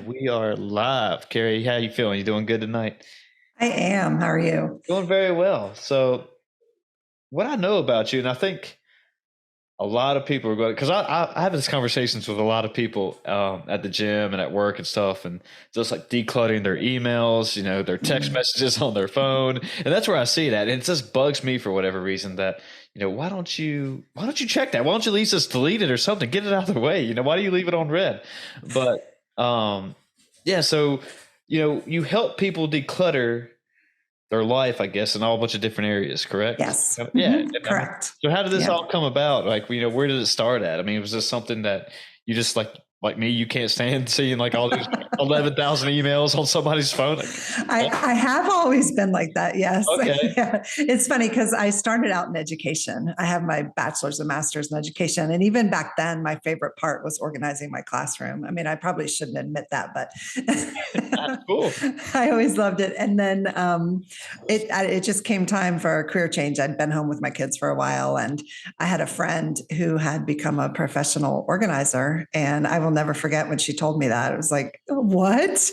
we are live. Kerry, how you feeling? You doing good tonight? I am. How are you? Doing very well. So, what I know about you, and I think a lot of people are going because I have these conversations with a lot of people at the gym and at work and stuff, and just like decluttering their emails, their text Mhm. messages on their phone, and that's where I see that, and it just bugs me for whatever reason that why don't you check that? Why don't you at least just delete it or something? Get it out of the way. Why do you leave it on red? But yeah, so you help people declutter their life, I guess, in all a bunch of different areas, correct? Yes. Yeah. And I mean, Correct. so how did this Yeah. all come about? Like, where did it start at? I mean, was this something that you just like me, you can't stand seeing like all these 11,000 emails on somebody's phone? Like, I have always been like that. Yes. okay. Yeah. It's funny because I started out in education. I have my bachelor's and master's in education. And even back then, my favorite part was organizing my classroom. I mean, I probably shouldn't admit that, but That's cool. I always loved it. And then it just came time for a career change. I'd been home with my kids for a while, and I had a friend who had become a professional organizer. And I will never forget when she told me that. It was like, what?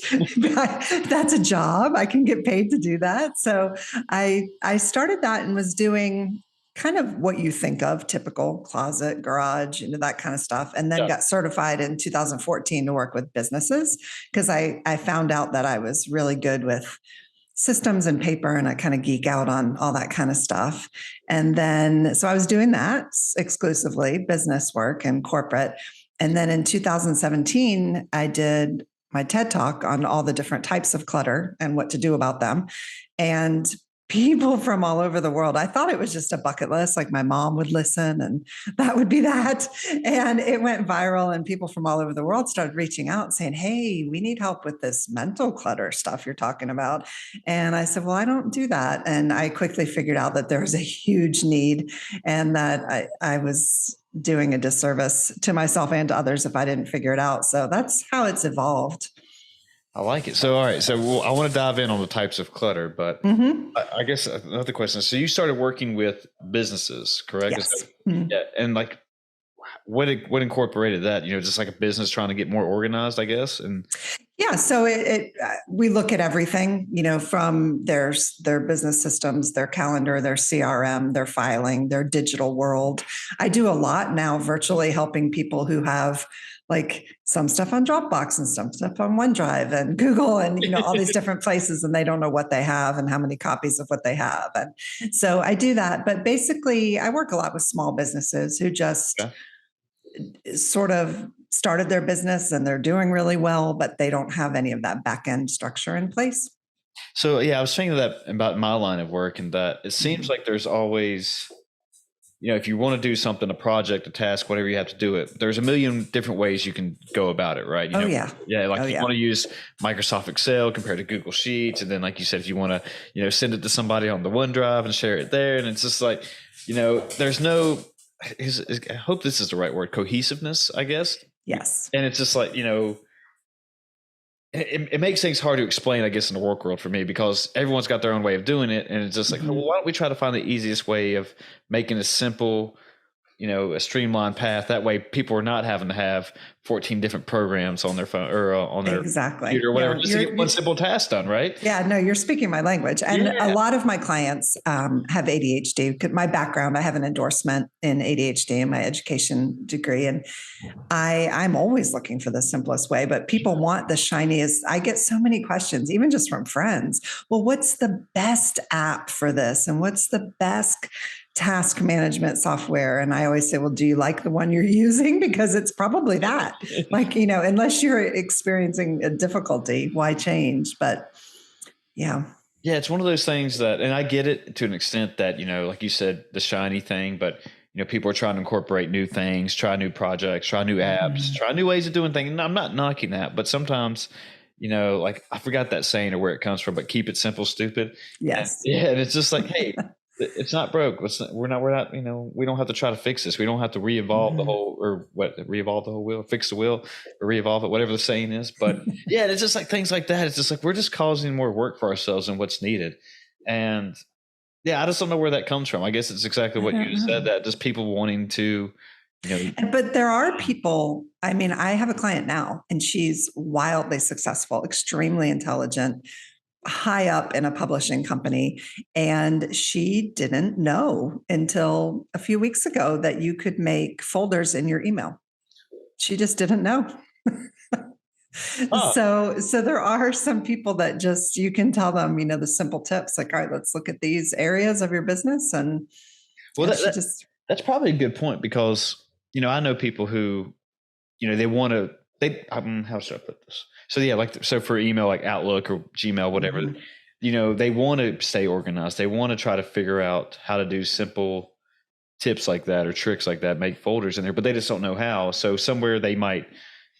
That's a job. I can get paid to do that. So I started that and was doing kind of what you think of typical closet, garage, that kind of stuff. And then Yeah. got certified in 2014 to work with businesses because I found out that I was really good with systems and paper, and I kind of geek out on all that kind of stuff. And then, so I was doing that exclusively business work and corporate. And then in 2017, I did my TED talk on all the different types of clutter and what to do about them. And people from all over the world, I thought it was just a bucket list, like my mom would listen and that would be that. And it went viral, and people from all over the world started reaching out and saying, hey, we need help with this mental clutter stuff you're talking about. And I said, well, I don't do that. And I quickly figured out that there was a huge need, and that I was doing a disservice to myself and to others if I didn't figure it out. So that's how it's evolved. I like it. So, all right. So, I want to dive in on the types of clutter, but Mm-hmm. I guess another question is, so you started working with businesses, correct? Yes. Mm-hmm. Yeah. And like, what incorporated that? Just like a business trying to get more organized, I guess. And Yeah, so we look at everything, from their business systems, their calendar, their CRM, their filing, their digital world. I do a lot now virtually helping people who have like some stuff on Dropbox and some stuff on OneDrive and Google and all these different places, and they don't know what they have and how many copies of what they have. And so I do that, but basically I work a lot with small businesses who just yeah. sort of started their business and they're doing really well, but they don't have any of that back end structure in place. So yeah, I was thinking that about my line of work, and that it seems Mhm. like there's always, if you want to do something, a project, a task, whatever you have to do it, there's a million different ways you can go about it, right? Oh, yeah. Yeah, like Oh, you yeah. want to use Microsoft Excel compared to Google Sheets, and then like you said, if you want to, send it to somebody on the OneDrive and share it there, and it's just like, there's no, I hope this is the right word, cohesiveness, I guess, Yes. and it's just like, it makes things hard to explain, I guess, in the work world for me, because everyone's got their own way of doing it. And it's just like, well, Mhm. why don't we try to find the easiest way of making a simple, a streamlined path. That way people are not having to have 14 different programs on their phone or on their Exactly. computer or whatever, Yeah. just to get one simple task done, right? Yeah, no, you're speaking my language. And a Yeah. lot of my clients have ADHD. My background, I have an endorsement in ADHD in my education degree. And I'm always looking for the simplest way, but people want the shiniest. I get so many questions, even just from friends. Well, what's the best app for this? And what's the best task management software? And I always say, well, do you like the one you're using? Because it's probably that. Like, unless you're experiencing a difficulty, why change? But yeah. Yeah, it's one of those things that, and I get it to an extent that, like you said, the shiny thing, but people are trying to incorporate new things, try new projects, try new apps, Mhm. try new ways of doing things. And I'm not knocking that, but sometimes, like I forgot that saying or where it comes from, but keep it simple, stupid. And Yes. yeah, and it's just like, hey, it's not broke. We're not, we don't have to try to fix this. We don't have to re-evolve the Mhm. whole, or what, re-evolve the whole wheel, fix the wheel, or re-evolve it, whatever the saying is. But yeah, it's just like things like that. It's just like we're just causing more work for ourselves than what's needed. And yeah, I just don't know where that comes from. I guess it's exactly I what you don't just said, know. that just people wanting to You know, But there are people, I mean, I have a client now and she's wildly successful, extremely intelligent, high up in a publishing company. And she didn't know until a few weeks ago that you could make folders in your email. She just didn't know. oh, So there are some people that just, you can tell them, the simple tips like, all right, let's look at these areas of your business. well, And she just, that's probably a good point because, I know people who, they want to, how should I put this? So yeah, so for email, like Outlook or Gmail, whatever, they want to stay organized. They want to try to figure out how to do simple tips like that or tricks like that, make folders in there, but they just don't know how. So somewhere they might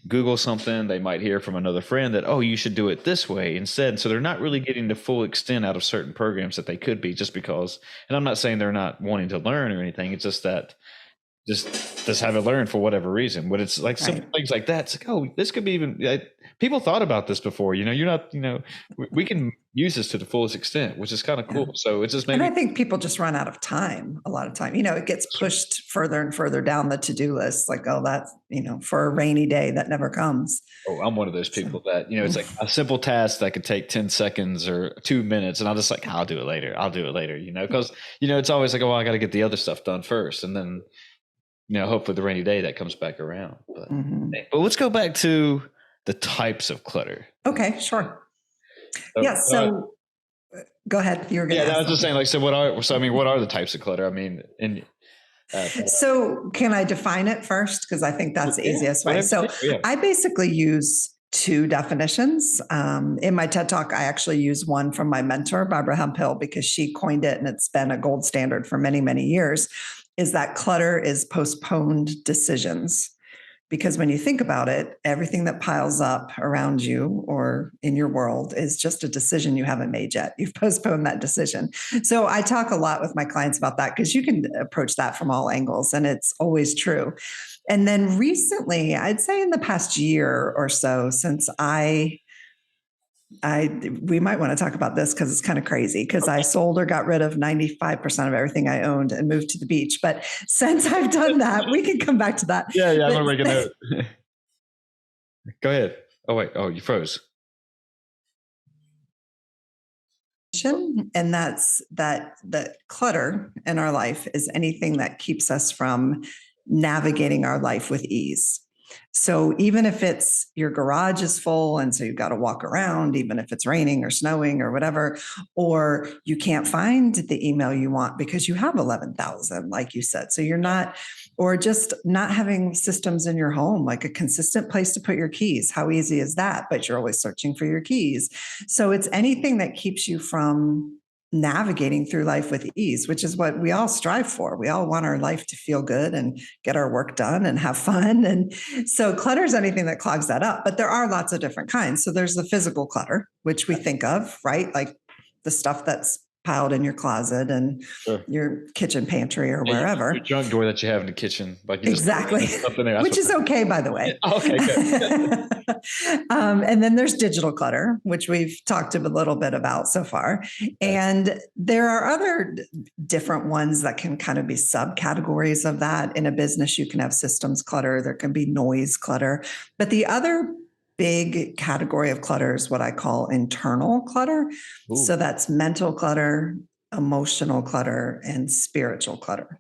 Google something, they might hear from another friend that, oh, you should do it this way instead. So they're not really getting the full extent out of certain programs that they could be just because, and I'm not saying they're not wanting to learn or anything. It's just that just haven't learned for whatever reason. But it's like some things like that. It's like, oh, this could be even, people thought about this before, you're not, we can use this to the fullest extent, which is kind of cool. So it's just maybe. And I think people just run out of time a lot of time. It gets pushed further and further down the to-do list. Like, oh, that's, for a rainy day that never comes. Oh, I'm one of those people that, it's like a simple task that could take 10 seconds or 2 minutes. And I'll just like, I'll do it later. Because, it's always like, oh, well, I got to get the other stuff done first. And then, hopefully the rainy day that comes back around. But let's go back to the types of clutter. Okay, sure. So go ahead. You were going to ask I was just saying, like, what are the types of clutter? I mean, so can I define it first? Because I think that's the easiest way. So I basically use two definitions. In my TED Talk, I actually use one from my mentor, Barbara Hemphill, because she coined it and it's been a gold standard for many, many years, is that clutter is postponed decisions. Because when you think about it, everything that piles up around you or in your world is just a decision you haven't made yet. You've postponed that decision. So I talk a lot with my clients about that because you can approach that from all angles and it's always true. And then recently, I'd say in the past year or so, since we might want to talk about this because it's kind of crazy because I sold or got rid of 95% of everything I owned and moved to the beach. But since I've done that, we can come back to that. Yeah, I'm gonna make a note. Go ahead. Oh, wait. Oh, you froze. And that's that clutter in our life is anything that keeps us from navigating our life with ease. So even if it's your garage is full and so you've got to walk around, even if it's raining or snowing or whatever, or you can't find the email you want because you have 11,000, like you said. So you're not, or just not having systems in your home, like a consistent place to put your keys. How easy is that? But you're always searching for your keys. So it's anything that keeps you from navigating through life with ease, which is what we all strive for. We all want our life to feel good and get our work done and have fun. And so clutter is anything that clogs that up, but there are lots of different kinds. So there's the physical clutter, which we think of, right? Like the stuff that's piled in your closet and your kitchen pantry or wherever. Your junk drawer that you have in the kitchen. Like exactly. Which is okay, by the way. Okay, good. And then there's digital clutter, which we've talked a little bit about so far. And there are other different ones that can kind of be subcategories of that. In a business, you can have systems clutter. There can be noise clutter. But the other big category of clutter is what I call internal clutter. Ooh. So that's mental clutter, emotional clutter, and spiritual clutter.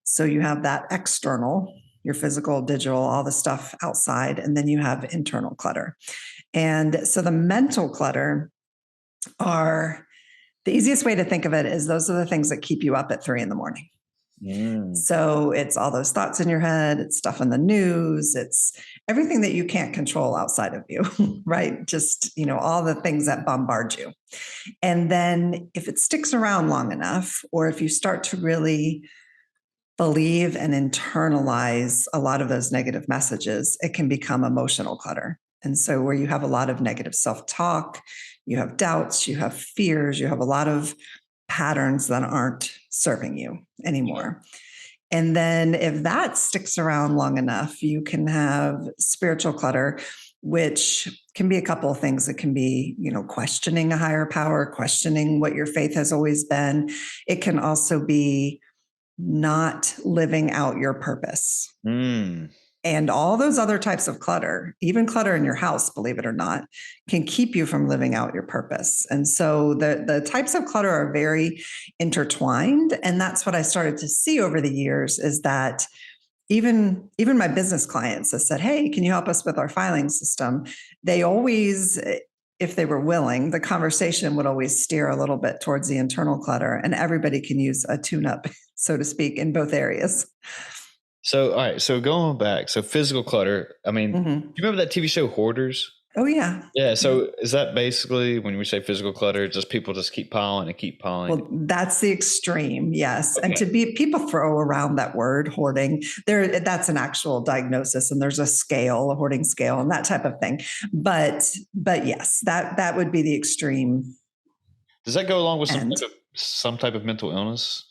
So you have that external, your physical, digital, all the stuff outside, and then you have internal clutter. And so the mental clutter are the easiest way to think of it is those are the things that keep you up at 3 a.m. So it's all those thoughts in your head, it's stuff in the news, it's everything that you can't control outside of you, right? Just, all the things that bombard you. And then if it sticks around long enough, or if you start to really believe and internalize a lot of those negative messages, it can become emotional clutter. And so where you have a lot of negative self-talk, you have doubts, you have fears, you have a lot of patterns that aren't serving you anymore. And then if that sticks around long enough, you can have spiritual clutter, which can be a couple of things. It can be, questioning a higher power, questioning what your faith has always been. It can also be not living out your purpose. Mm. And all those other types of clutter, even clutter in your house, believe it or not, can keep you from living out your purpose. And so the types of clutter are very intertwined. And that's what I started to see over the years, is that even my business clients have said, hey, can you help us with our filing system? They always, if they were willing, the conversation would always steer a little bit towards the internal clutter, and everybody can use a tune-up, so to speak, in both areas. So, all right. So going back, so physical clutter. I mean, do Mm-hmm. you remember that TV show Hoarders? Oh, yeah. Yeah. Yeah. So is that basically when we say physical clutter, just people just keep piling and keep piling? Well, that's the extreme, yes. And Okay. people throw around that word hoarding. That's an actual diagnosis, and there's a scale, a hoarding scale, and that type of thing. But yes, that would be the extreme Does that go along with end. some type of mental illness?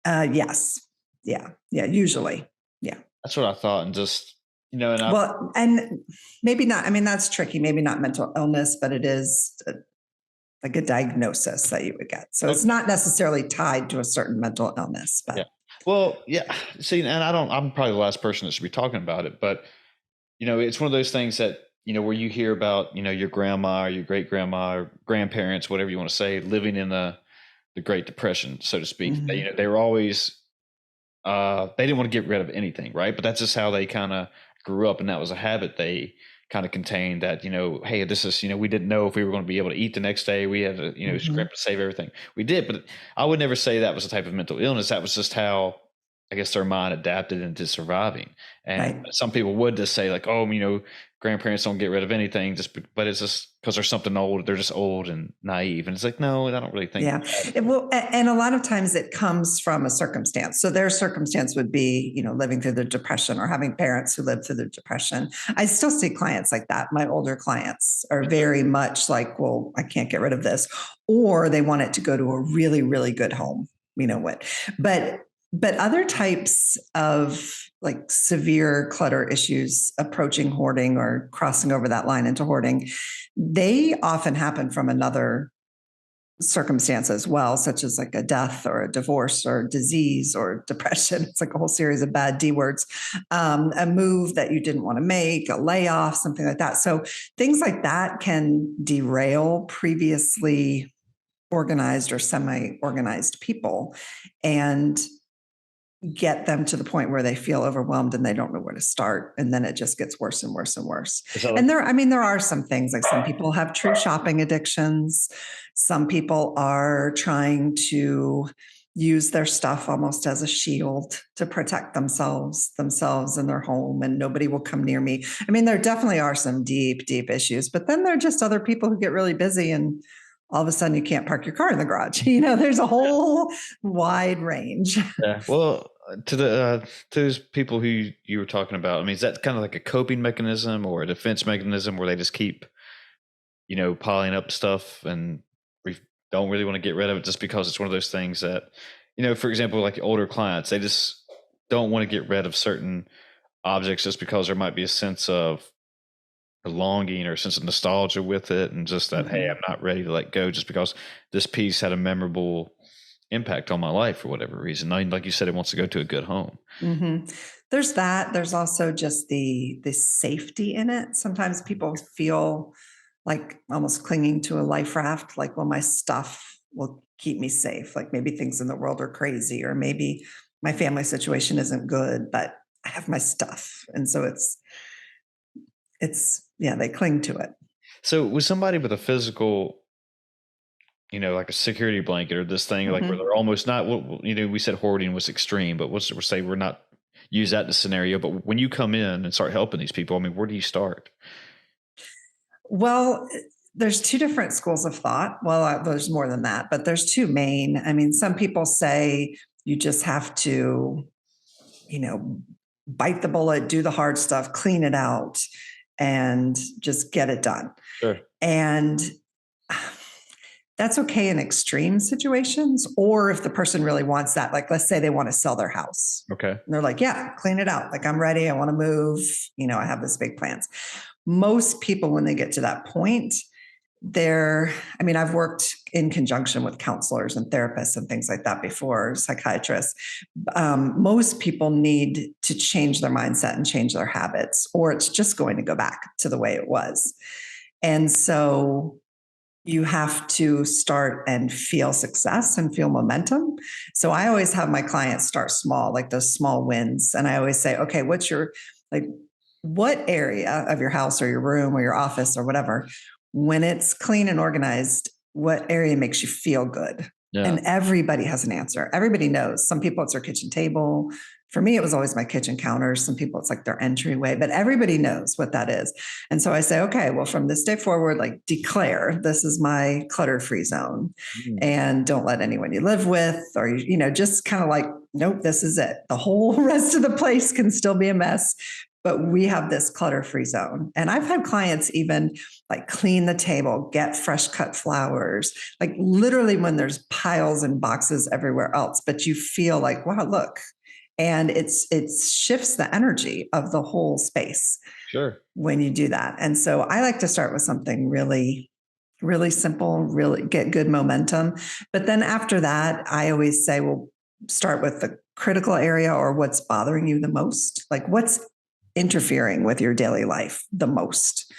Yes, yeah, usually, yeah. That's what I thought, and just and I Well, and maybe not. I mean, that's tricky. Maybe not mental illness, but it is like a diagnosis that you would get. So it's okay, not necessarily tied to a certain mental illness, yeah. but. Well, yeah. See, and I'm probably the last person that should be talking about it, but it's one of those things that where you hear about your grandma or your great grandma or grandparents, whatever you want to say, living in the Great Depression, so to speak. Mhm. They were always they didn't want to get rid of anything, right? But that's just how they kind of grew up, and that was a habit they kind of contained. That hey, this is we didn't know if we were going to be able to eat the next day. We had to Mhm. scrimp to save everything. We did, but I would never say that was a type of mental illness. That was just how I guess their mind adapted into surviving. And Right. some people would just say like, oh, grandparents don't get rid of anything, but it's just because there's something old. They're just old and naive. And it's like, no, I don't really think Yeah. that. And a lot of times it comes from a circumstance. So their circumstance would be, living through the depression or having parents who lived through the depression. I still see clients like that. My older clients are very much like, well, I can't get rid of this, or they want it to go to a really, really good home. You know what? But other types of like severe clutter issues approaching hoarding or crossing over that line into hoarding, they often happen from another circumstance as well, such as like a death or a divorce or disease or depression. It's like a whole series of bad D words, a move that you didn't want to make, a layoff, something like that. So things like that can derail previously organized or semi-organized people and get them to the point where they feel overwhelmed and they don't know where to start, and then it just gets worse and worse and worse. Is that like, And there are some things, like some people have true shopping addictions. Some people are trying to use their stuff almost as a shield to protect themselves and their home, and nobody will come near me. I mean, there definitely are some deep issues, but then there are just other people who get really busy, and all of a sudden you can't park your car in the garage. There's a whole wide range. yeah. Well, to those people who you were talking about, I mean, is that kind of like a coping mechanism or a defense mechanism where they just keep, piling up stuff and we don't really want to get rid of it just because it's one of those things that, for example, like older clients, they just don't want to get rid of certain objects just because there might be a sense of belonging or a sense of nostalgia with it, and just that, hey, I'm Mhm. not ready to let go just because this piece had a memorable impact on my life for whatever reason. Like you said, it wants to go to a good home. Mhm. There's that. There's also just the safety in it. Sometimes people feel like almost clinging to a life raft, like, well, my stuff will keep me safe. Like maybe things in the world are crazy, or maybe my family situation isn't good, but I have my stuff. And so yeah, they cling to it. So with somebody with a physical, like a security blanket or this thing, like where Mhm. they're almost not, we said hoarding was extreme, but we'll say we're not use that in the scenario. But when you come in and start helping these people, I mean, where do you start? Well, there's two different schools of thought. Well, there's more than that, but there's two main. I mean, some people say you just have to, you know, bite the bullet, do the hard stuff, clean it out, and just get it done. Sure. And that's okay in extreme situations, or if the person really wants that, like let's say they want to sell their house. Okay. And they're like, yeah, clean it out. Like I'm ready. I want to move. I have this big plans. Most people, when they get to that point, I mean, I've worked in conjunction with counselors and therapists and things like that before, psychiatrists. Most people need to change their mindset and change their habits, or it's just going to go back to the way it was. And so you have to start and feel success and feel momentum. So I always have my clients start small, like those small wins. And I always say, okay, what area of your house or your room or your office or whatever, when it's clean and organized, what area makes you feel good? Yeah. And everybody has an answer. Everybody knows. Some people it's their kitchen table. For me, it was always my kitchen counters. Some people it's like their entryway, but everybody knows what that is. And so I say, okay, well, from this day forward, like declare this is my clutter-free zone, and don't let anyone you live with, or, just kind of like, nope, this is it. The whole rest of the place can still be a mess, but we have this clutter-free zone. And I've had clients even like clean the table, get fresh cut flowers, like literally when there's piles and boxes everywhere else, but you feel like, wow, look. And it shifts the energy of the whole space. Sure. When you do that. And so I like to start with something really, really simple, really get good momentum. But then after that, I always say, well, start with the critical area or what's bothering you the most. Like what's interfering with your daily life the most?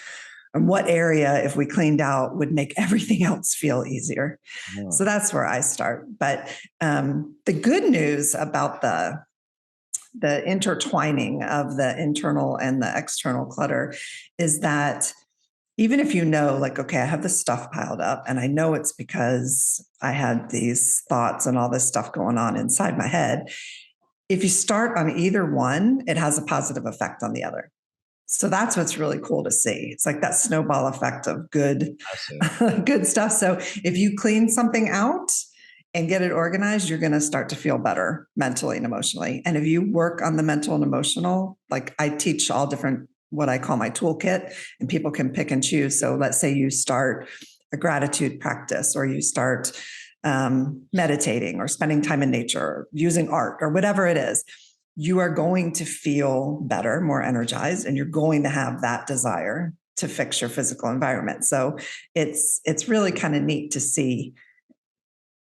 And what area, if we cleaned out, would make everything else feel easier? Yeah. So that's where I start. But the good news about the intertwining of the internal and the external clutter is that even if like, okay, I have this stuff piled up and I know it's because I had these thoughts and all this stuff going on inside my head. If you start on either one, it has a positive effect on the other. So that's what's really cool to see. It's like that snowball effect of good stuff. So if you clean something out and get it organized, you're going to start to feel better mentally and emotionally. And if you work on the mental and emotional, like I teach all different, what I call my toolkit, and people can pick and choose. So let's say you start a gratitude practice, or you start meditating or spending time in nature, or using art or whatever it is, you are going to feel better, more energized, and you're going to have that desire to fix your physical environment. So it's really kind of neat to see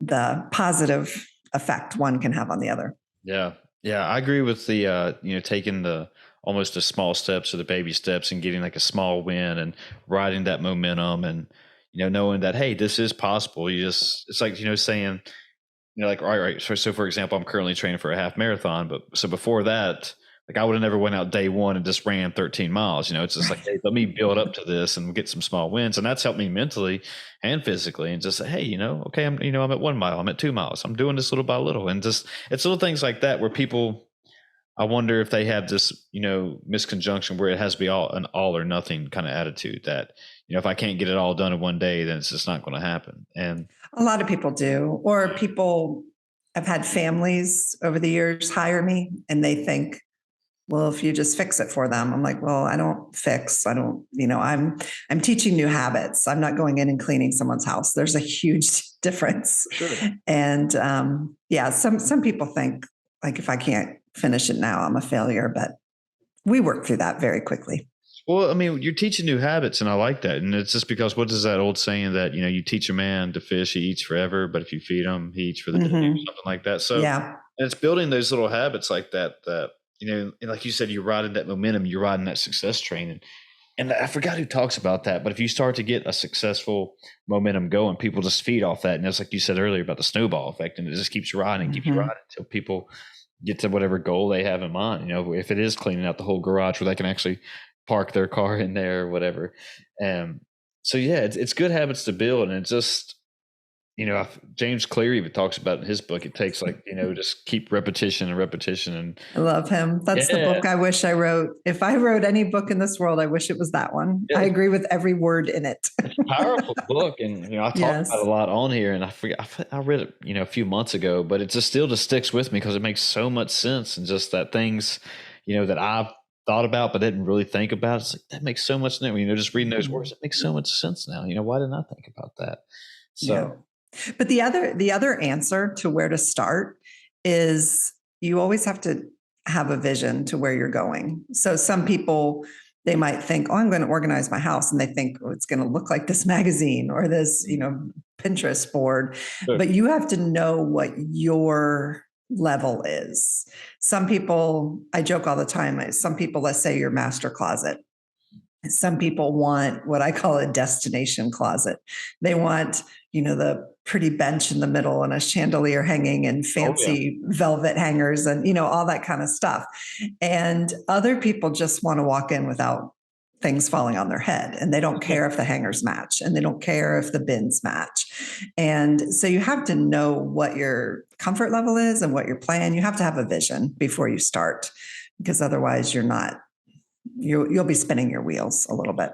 the positive effect one can have on the other. Yeah. Yeah. I agree with the, taking the almost the small steps or the baby steps and getting like a small win and riding that momentum and, knowing that, hey, this is possible. It's like, saying, like, all right. So for example, I'm currently training for a half marathon, but so before that, like I would have never went out day one and just ran 13 miles. It's just like, hey, let me build up to this and get some small wins. And that's helped me mentally and physically, and just say, hey, okay, I'm at 1 mile, I'm at 2 miles. I'm doing this little by little. And just, it's little things like that where people, I wonder if they have this, misconjunction where it has to be an all or nothing kind of attitude that, if I can't get it all done in one day, then it's just not going to happen. And a lot of people do, or people, I've had families over the years hire me and they think, well, if you just fix it for them. I'm like, well, I don't fix. I don't, I'm teaching new habits. I'm not going in and cleaning someone's house. There's a huge difference. Sure. And some people think like, if I can't finish it now, I'm a failure, but we work through that very quickly. Well, I mean, you're teaching new habits, and I like that. And it's just because, what is that old saying that, you teach a man to fish, he eats forever, but if you feed him, he eats for the day, something like that. So yeah, it's building those little habits like that, and like you said, you're riding that momentum, you're riding that success train. And I forgot who talks about that, but if you start to get a successful momentum going, people just feed off that. And it's like you said earlier about the snowball effect, and it just keeps riding, keeps riding until people get to whatever goal they have in mind. If it is cleaning out the whole garage where they can actually park their car in there or whatever. So yeah, it's good habits to build. And it just, James Clear even talks about in his book, it takes like, just keep repetition and repetition. And I love him. That's the book I wish I wrote. If I wrote any book in this world, I wish it was that one. Yeah. I agree with every word in it. It's a powerful book. And, I talk about it a lot on here, and I forget, I read it, a few months ago, but it just still sticks with me because it makes so much sense. And just that things, that I've thought about but didn't really think about, it's like, that makes so much sense. Just reading those words, it makes so much sense now. Why didn't I think about that? So yeah. But the other answer to where to start is you always have to have a vision to where you're going. So some people, they might think, oh, I'm going to organize my house. And they think, oh, it's going to look like this magazine or this, Pinterest board. Sure. But you have to know what your level is. Some people, I joke all the time, some people, let's say your master closet. Some people want what I call a destination closet. They want, the pretty bench in the middle and a chandelier hanging and fancy velvet hangers and, all that kind of stuff. And other people just want to walk in without things falling on their head, and they don't care if the hangers match and they don't care if the bins match. And so you have to know what your comfort level is and what your plan. You have to have a vision before you start, because otherwise you'll be spinning your wheels a little bit.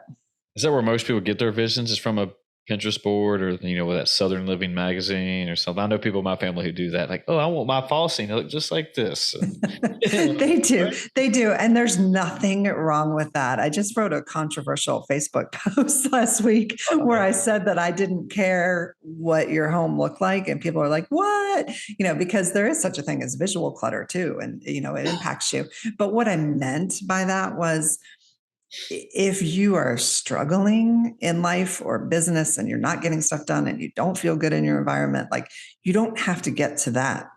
Is that where most people get their visions, is from a Pinterest board or, with that Southern Living magazine or something? I know people in my family who do that. Like, oh, I want my fall scene to look just like this. They do. And there's nothing wrong with that. I just wrote a controversial Facebook post last week where I said that I didn't care what your home looked like. And people are like, what? Because there is such a thing as visual clutter too. And, it impacts you. But what I meant by that was, if you are struggling in life or business and you're not getting stuff done and you don't feel good in your environment, like, you don't have to get to that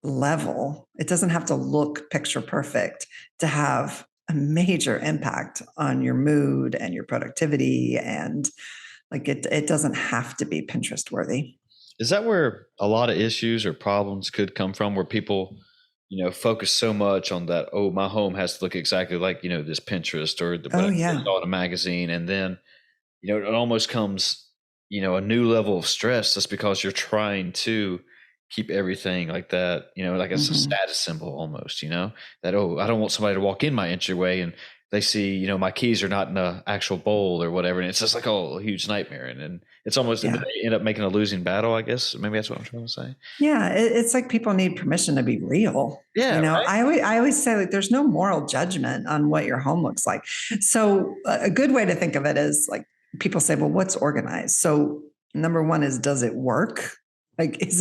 level. It doesn't have to look picture perfect to have a major impact on your mood and your productivity. And like, it doesn't have to be Pinterest worthy. Is that where a lot of issues or problems could come from, where people, focus so much on that, oh, my home has to look exactly like, this Pinterest or what I saw in a magazine. And then, it almost comes, a new level of stress just because you're trying to keep everything like that, like it's a status symbol almost, that, oh, I don't want somebody to walk in my entryway and they see, my keys are not in the actual bowl or whatever. And it's just like, oh, a huge nightmare. And it's almost, they end up making a losing battle, I guess. Maybe that's what I'm trying to say. Yeah. It's like people need permission to be real. Yeah. Right? I always say, like, there's no moral judgment on what your home looks like. So a good way to think of it is, like, people say, well, what's organized? So number one is, does it work? Like, is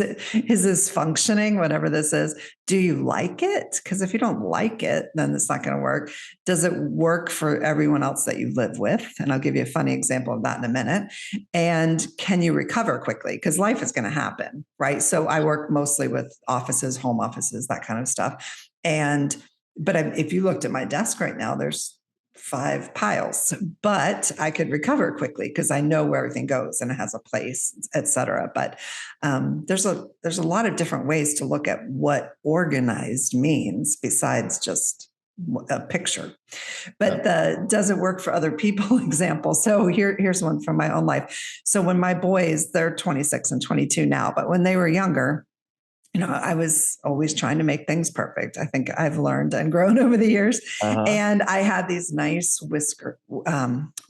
this functioning, whatever this is? Do you like it? Because if you don't like it, then it's not going to work. Does it work for everyone else that you live with? And I'll give you a funny example of that in a minute. And can you recover quickly? Because life is going to happen, right? So I work mostly with offices, home offices, that kind of stuff. But if you looked at my desk right now, there's 5 piles, but I could recover quickly because I know where everything goes and it has a place, et cetera. But there's a lot of different ways to look at what organized means besides just a picture. But does it work for other people example? So here's one from my own life. So when my boys, they're 26 and 22 now, but when they were younger, I was always trying to make things perfect. I think I've learned and grown over the years. And I had these nice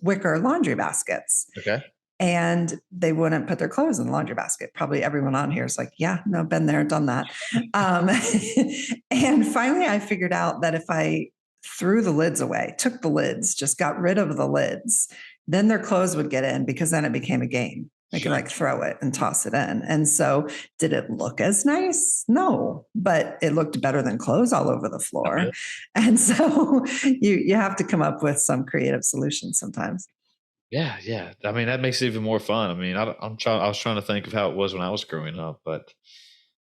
wicker laundry baskets. Okay. And they wouldn't put their clothes in the laundry basket. Probably everyone on here is like, yeah, no, been there, done that. And finally I figured out that if I threw the lids away, took the lids, just got rid of the lids, then their clothes would get in, because then it became a game. They could like throw it and toss it in. And so did it look as nice? No, but it looked better than clothes all over the floor. Okay. And so you have to come up with some creative solutions sometimes. Yeah. Yeah. I mean, that makes it even more fun. I mean, I was trying to think of how it was when I was growing up, but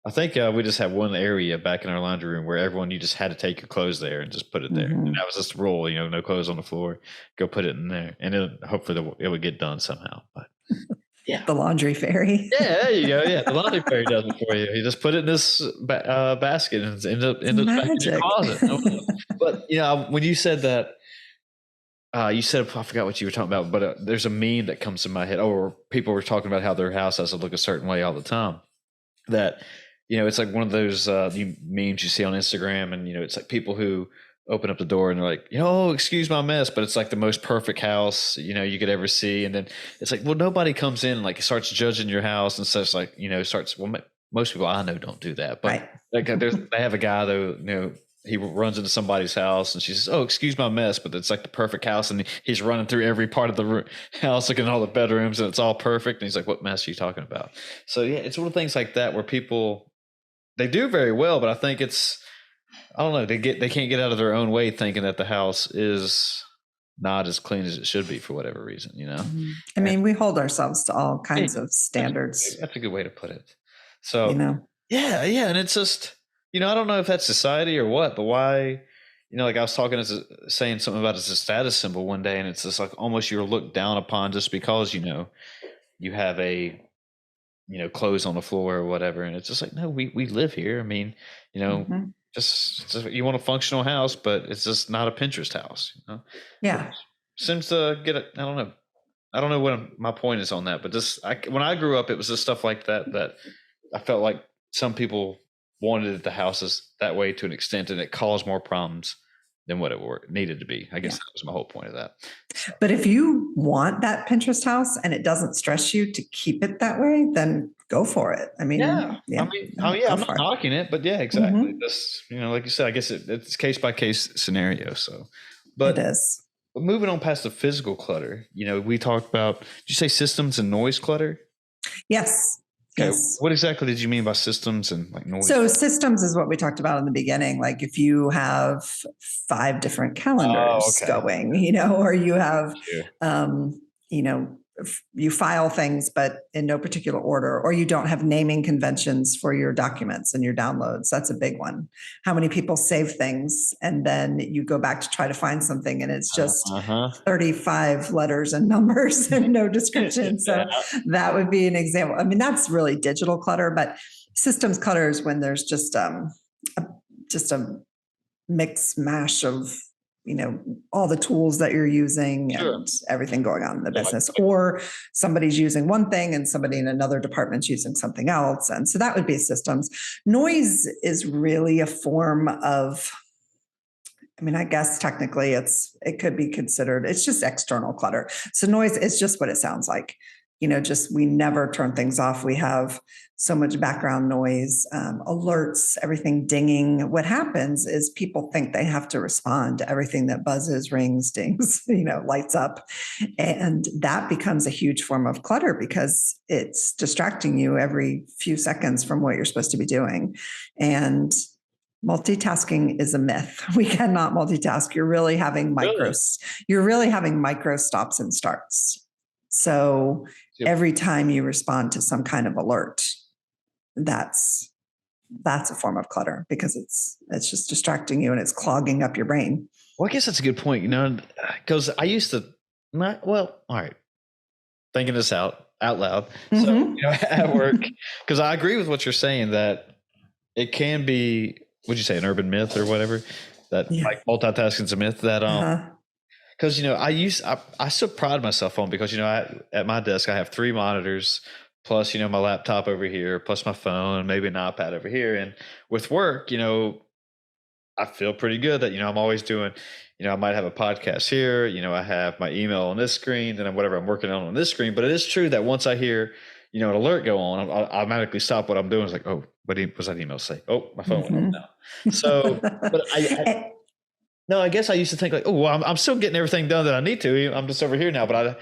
I think we just had one area back in our laundry room where you just had to take your clothes there and just put it there. And that was just the rule, no clothes on the floor, go put it in there. And hopefully it would get done somehow. But yeah, the laundry fairy. Yeah, there you go. Yeah, the laundry fairy does it for you. You just put it in this basket and end up back in your closet. But when you said that, you said, I forgot what you were talking about, but there's a meme that comes to my head. Or people were talking about how their house has to look a certain way all the time. That it's like one of those memes you see on Instagram, and it's like people who open up the door and they're like, oh, excuse my mess, but it's like the most perfect house, you could ever see. And then it's like, well, nobody comes in and like starts judging your house and says like, most people I know don't do that. But like they have a guy though, he runs into somebody's house and she says, oh, excuse my mess, but it's like the perfect house. And he's running through every part of the house, looking at all the bedrooms, and it's all perfect. And he's like, what mess are you talking about? So yeah, it's one of the things like that where people, they do very well, but I think I don't know. They can't get out of their own way thinking that the house is not as clean as it should be for whatever reason, I mean, we hold ourselves to all kinds of That's standards, that's a good way to put it. you So, know. yeah, yeah, and it's just, I don't know if that's society or what, but why, like I was talking saying something about it's a status symbol one day, and it's just like almost you're looked down upon just because you have a clothes on the floor or whatever, and it's just like no, we live here. I mean, Mhm. just you want a functional house, but it's just not a Pinterest house, which Yeah. seems to get it. I don't know. I don't know what my point is on that, but when I grew up, it was just stuff like that I felt like some people wanted the houses that way to an extent, and it caused more problems than what it needed to be. I guess Yeah. that was my whole point of that. So, But if you want that Pinterest house and it doesn't stress you to keep it that way, then go for it. I mean, yeah, I yeah, mean, no, yeah, go I'm not for it. knocking it, but yeah, exactly. Mhm. Just like you said, I guess it's case by case scenario. So, It but is. moving on past the physical clutter, we talked about. Did you say systems and noise clutter? Yes. Okay, Yes. what exactly did you mean by systems and like noise? So systems is what we talked about in the beginning. Like if you have 5 different Oh, calendars okay. going, or you have, Sure. you know, you file things, but in no particular order, or you don't have naming conventions for your documents and your downloads. That's a big one. How many people save things and then you go back to try to find something and it's just Uh-huh. 35 letters and numbers and no description. So Yeah. that would be an example. I mean, that's really digital clutter, but systems clutter is when there's just a mix mash of all the tools that you're using Sure. and everything going on in the Yeah, business, or somebody's using one thing and somebody in another department's using something else, and so that would be systems. Noise is really a form of, I mean, I guess technically it could be considered, it's just external clutter. So noise is just what it sounds like. Just we never turn things off. We have so much background noise, alerts, everything dinging. What happens is people think they have to respond to everything that buzzes, rings, dings, lights up. And that becomes a huge form of clutter because it's distracting you every few seconds from what you're supposed to be doing. And multitasking is a myth. We cannot multitask. You're really having really. micro stops and starts. So Yep. every time you respond to some kind of alert, that's a form of clutter because it's just distracting you and it's clogging up your brain. Well, I guess that's a good point, because I used to all right, thinking this out loud. So, Mm-hmm. At work, because I agree with what you're saying that it can be, would you say an urban myth or whatever, that Yeah. like multitasking is a myth that, Uh-huh. because I still pride myself on, because at my desk I have 3 monitors plus my laptop over here plus my phone, maybe an iPad over here, and with work I feel pretty good that I'm always doing, I might have a podcast here, I have my email on this screen, then whatever I'm working on this screen. But it is true that once I hear an alert go on, I automatically stop what I'm doing. It's like, oh, what was that email say? Oh, my phone went off now. So, but no, I guess I used to think like, oh, well, I'm still getting everything done that I need to. I'm just over here now, but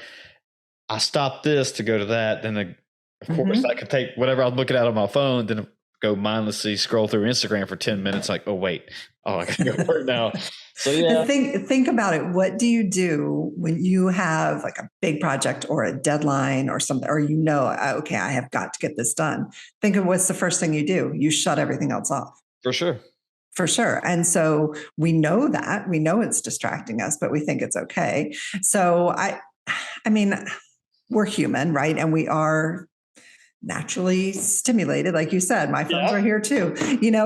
I stopped this to go to that. Then, of course, I could take whatever I'm looking at on my phone, then go mindlessly scroll through Instagram for 10 minutes. Like, oh, wait. Oh, I got to go to work now. So, yeah. Think about it. What do you do when you have like a big project or a deadline or something, or okay, I have got to get this done. Think of what's the first thing you do. You shut everything else off. For sure. For sure. And so we know it's distracting us, but we think it's okay. So I mean, we're human, right? And we are naturally stimulated, like you said. My phone's right here too,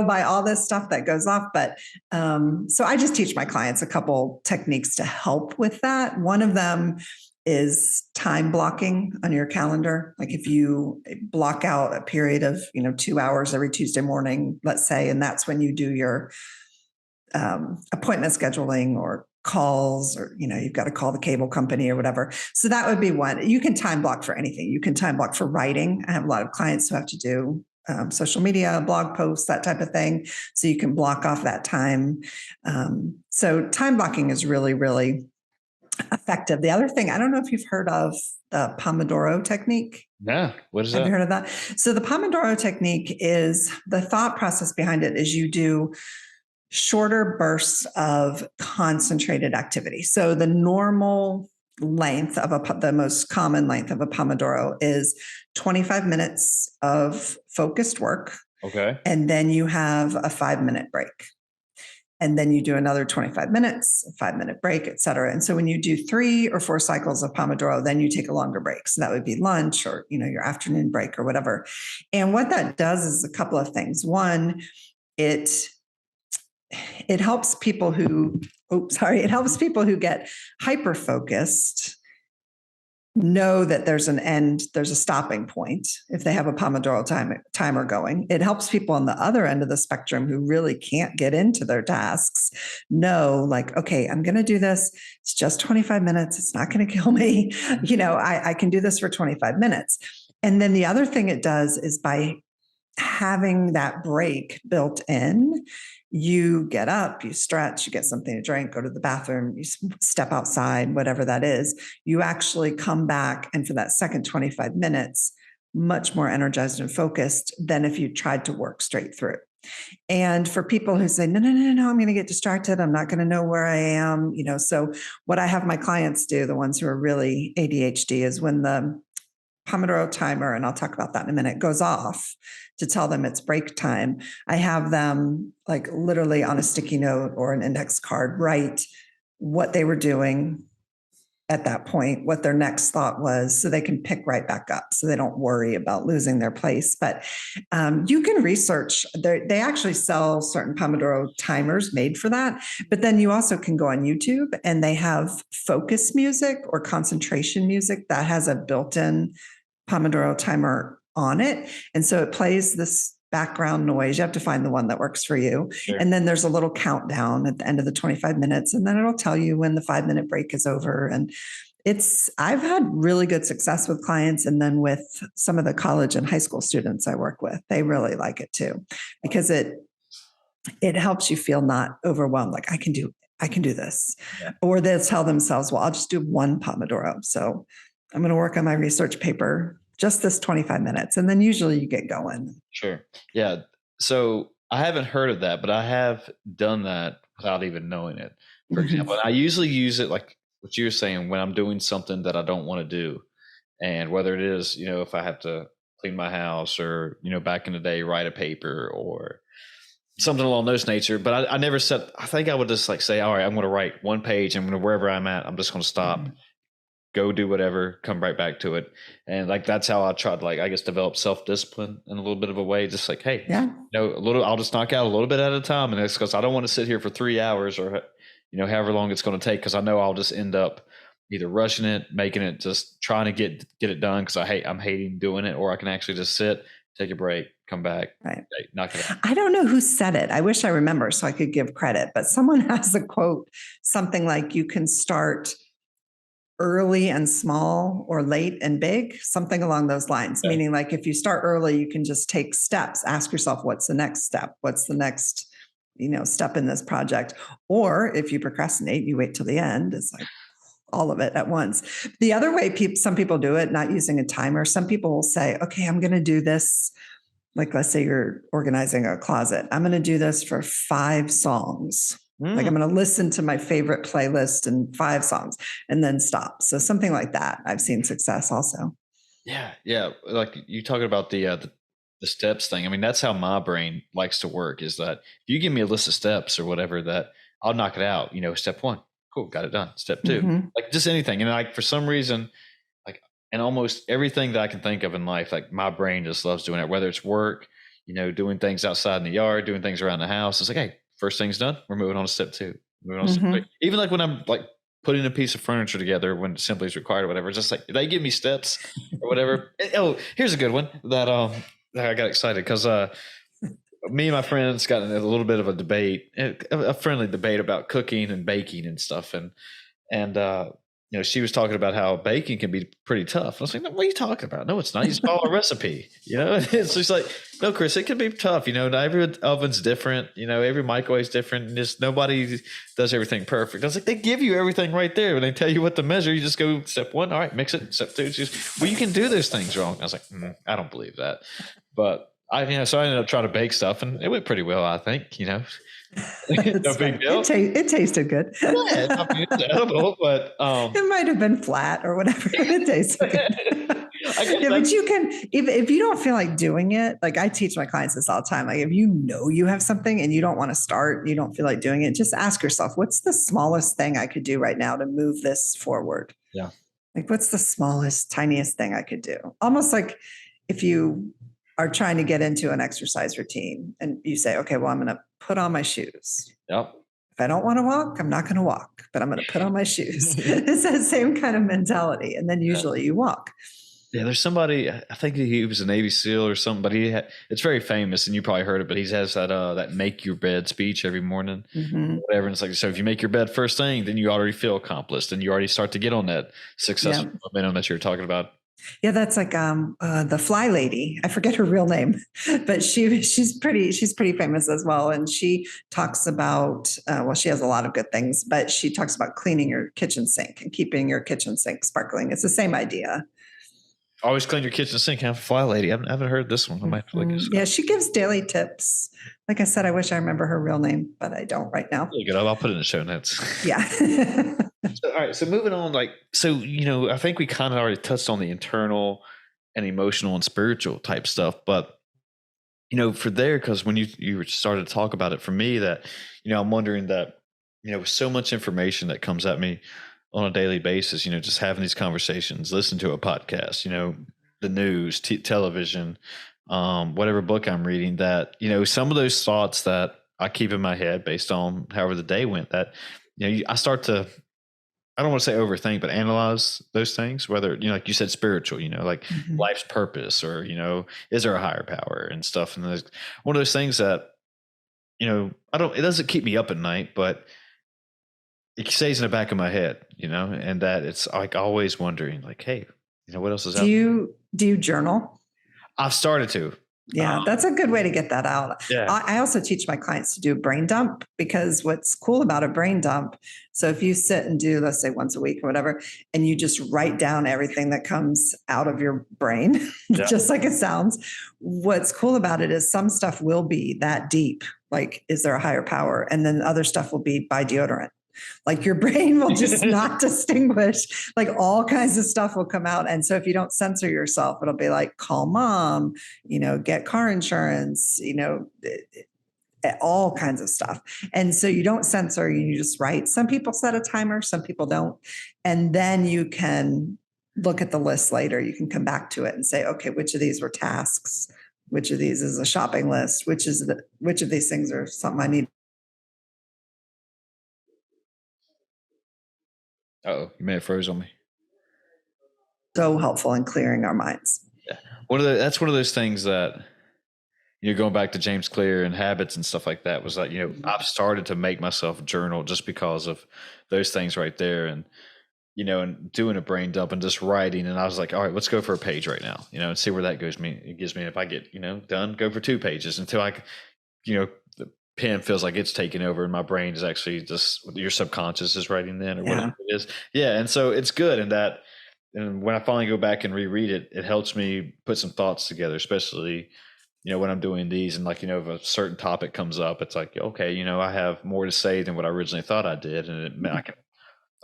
by all this stuff that goes off. But so I just teach my clients a couple techniques to help with that. One of them is time blocking on your calendar. Like if you block out a period of 2 hours every Tuesday morning, let's say, and that's when you do your appointment scheduling or calls, or you've got to call the cable company or whatever. So that would be one. You can time block for anything. You can time block for writing. I have a lot of clients who have to do social media, blog posts, that type of thing. So you can block off that time. So time blocking is really, really effective. The other thing, I don't know if you've heard of the Pomodoro technique. Yeah. What is Have that? you heard of that? So the Pomodoro technique is, the thought process behind it is you do shorter bursts of concentrated activity. So the normal length of the most common length of a Pomodoro is 25 minutes of focused work. Okay. And then you have a 5-minute break. And then you do another 25 minutes, a 5-minute break, et cetera. And so when you do 3 or 4 cycles of Pomodoro, then you take a longer break. So that would be lunch or, your afternoon break or whatever. And what that does is a couple of things. One, it helps people who get hyper focused know that there's an end, there's a stopping point if they have a Pomodoro timer going. It helps people on the other end of the spectrum who really can't get into their tasks know, like, okay, I'm going to do this. It's just 25 minutes. It's not going to kill me. I can do this for 25 minutes. And then the other thing it does is by having that break built in, you get up, you stretch, you get something to drink, go to the bathroom, you step outside, whatever that is, you actually come back. And for that second 25 minutes, much more energized and focused than if you tried to work straight through. And for people who say, no, I'm going to get distracted, I'm not going to know where I am, so what I have my clients do, the ones who are really ADHD, is when the Pomodoro timer, and I'll talk about that in a minute, goes off to tell them it's break time, I have them, like, literally on a sticky note or an index card, write what they were doing at that point, what their next thought was, so they can pick right back up, so they don't worry about losing their place. But you can research, they actually sell certain Pomodoro timers made for that. But then you also can go on YouTube, and they have focus music or concentration music that has a built-in Pomodoro timer on it. And so it plays this background noise. You have to find the one that works for you. Sure. And then there's a little countdown at the end of the 25 minutes. And then it'll tell you when the 5-minute break is over. And I've had really good success with clients. And then with some of the college and high school students I work with, they really like it too, because it helps you feel not overwhelmed. Like, I can do this. Yeah. Or they'll tell themselves, well, I'll just do one Pomodoro. So I'm going to work on my research paper just this 25 minutes. And then usually you get going. Sure. Yeah. So I haven't heard of that, but I have done that without even knowing it. For example, I usually use it, like what you were saying, when I'm doing something that I don't want to do. And whether it is, if I have to clean my house, or, back in the day, write a paper or something along those nature. But I never said, I think I would just say, all right, I'm going to write one page. I'm going to, wherever I'm at, I'm just going to stop, go do whatever, come right back to it. And that's how I tried, I guess, develop self-discipline in a little bit of a way. Just hey, I'll just knock out a little bit at a time. And it's because I don't want to sit here for 3 hours or, however long it's going to take. Cause I know I'll just end up either rushing it, making it, just trying to get it done. Cause I'm hating doing it. Or I can actually just sit, take a break, come back, right, knock it out. I don't know who said it. I wish I remember so I could give credit, but someone has a quote, something like, you can start early and small, or late and big, something along those lines. Okay. Meaning, if you start early, you can just take steps. Ask yourself, what's the next step? What's the next, step in this project? Or if you procrastinate, you wait till the end. It's all of it at once. The other way some people do it, not using a timer, some people will say, okay, I'm going to do this. Let's say you're organizing a closet. I'm going to do this for 5 songs. I'm going to listen to my favorite playlist and 5 songs and then stop. So something like that. I've seen success also. Yeah. Yeah. Like you talking about the steps thing. I mean, that's how my brain likes to work, is that if you give me a list of steps or whatever, that I'll knock it out. Step 1, cool, got it done. Step 2, just anything. And for some reason, and almost everything that I can think of in life, my brain just loves doing it, whether it's work, doing things outside in the yard, doing things around the house. It's hey, first thing's done, we're moving on to step 2. Moving on to step 3. Even when I'm putting a piece of furniture together, when simply is required or whatever, it's just they give me steps or whatever. Oh, here's a good one that I got excited because me and my friends got in a little bit of a debate, a friendly debate about cooking and baking and stuff. And she was talking about how baking can be pretty tough. I was like, no, what are you talking about? No, it's not. You just follow a recipe. It's just no, Chris, it can be tough. Not every oven's different. Every microwave's different. And just nobody does everything perfect. I was like, they give you everything right there. When they tell you what to measure, you just go step 1. All right, mix it. Step 2. You can do those things wrong. I was like, I don't believe that. But So I ended up trying to bake stuff, and it went pretty well, I think, no That's big funny. deal. It tasted good. Yeah, I mean, it's edible, but, It might have been flat or whatever, but it tasted good. I guess Yeah, that's but you can, if you don't feel like doing it, like I teach my clients this all the time. Like if you know you have something and you don't want to start, you don't feel like doing it, just ask yourself, what's the smallest thing I could do right now to move this forward? yeah. Like what's the smallest, tiniest thing I could do? Almost like if you are trying to get into an exercise routine and you say, okay, well, I'm going to put on my shoes. Yep. If I don't want to walk, I'm not going to walk, but I'm going to put on my shoes. It's that same kind of mentality. And then Yeah. usually you walk. Yeah, there's somebody, I think he was a Navy SEAL or something, but it's very famous, and you probably heard it, but he has that make your bed speech every morning, whatever. And it's like, so if you make your bed first thing, then you already feel accomplished, and you already start to get on that successful momentum that you're talking about. Yeah, that's like the Fly Lady. I forget her real name, but she's pretty famous as well. And she talks about well, she has a lot of good things, but she talks about cleaning your kitchen sink and keeping your kitchen sink sparkling. It's the same idea. Always clean your kitchen sink. Have a Fly Lady. I haven't heard this one. I might have to look this up. Yeah, she gives daily tips. Like I said, I wish I remember her real name, but I don't right now. Really good. I'll put it in the show notes. Yeah. All right. So moving on, I think we kind of already touched on the internal and emotional and spiritual type stuff, but for there, because when you started to talk about it, for me, that I'm wondering that with so much information that comes at me on a daily basis, just having these conversations, listen to a podcast, the news, television, whatever book I'm reading, that some of those thoughts that I keep in my head based on however the day went, that I start to, I don't want to say overthink, but analyze those things, whether, like you said, spiritual, like life's purpose, or, is there a higher power and stuff. And there's one of those things that, it doesn't keep me up at night, but it stays in the back of my head, and that it's like always wondering, like, hey, what else is out there? Do you journal? I've started to. Yeah, that's a good way to get that out. Yeah. I also teach my clients to do a brain dump, because what's cool about a brain dump, so if you sit and do, let's say once a week or whatever, and you just write down everything that comes out of your brain, just like it sounds, what's cool about it is some stuff will be that deep, like, is there a higher power? And then other stuff will be buy deodorant. Like your brain will just not distinguish, like all kinds of stuff will come out. And so if you don't censor yourself, it'll be like, call mom, get car insurance, all kinds of stuff. And so you don't censor, you just write. Some people set a timer, some people don't. And then you can look at the list later. You can come back to it and say, okay, which of these were tasks? Which of these is a shopping list? Which of these things are something I need? Oh, you may have froze on me. So helpful in clearing our minds. Yeah. That's one of those things that, going back to James Clear and habits and stuff like that, was like, I've started to make myself journal just because of those things right there. And, and doing a brain dump and just writing. And I was like, all right, let's go for a page right now, and see where that goes. It gives me, if I get, done, go for 2 pages until the pen feels like it's taking over and my brain is actually just, your subconscious is writing then, or whatever it is. Yeah. And so it's good. And when I finally go back and reread it, it helps me put some thoughts together, especially, when I'm doing these, and like, if a certain topic comes up, it's like, okay, I have more to say than what I originally thought I did. And I can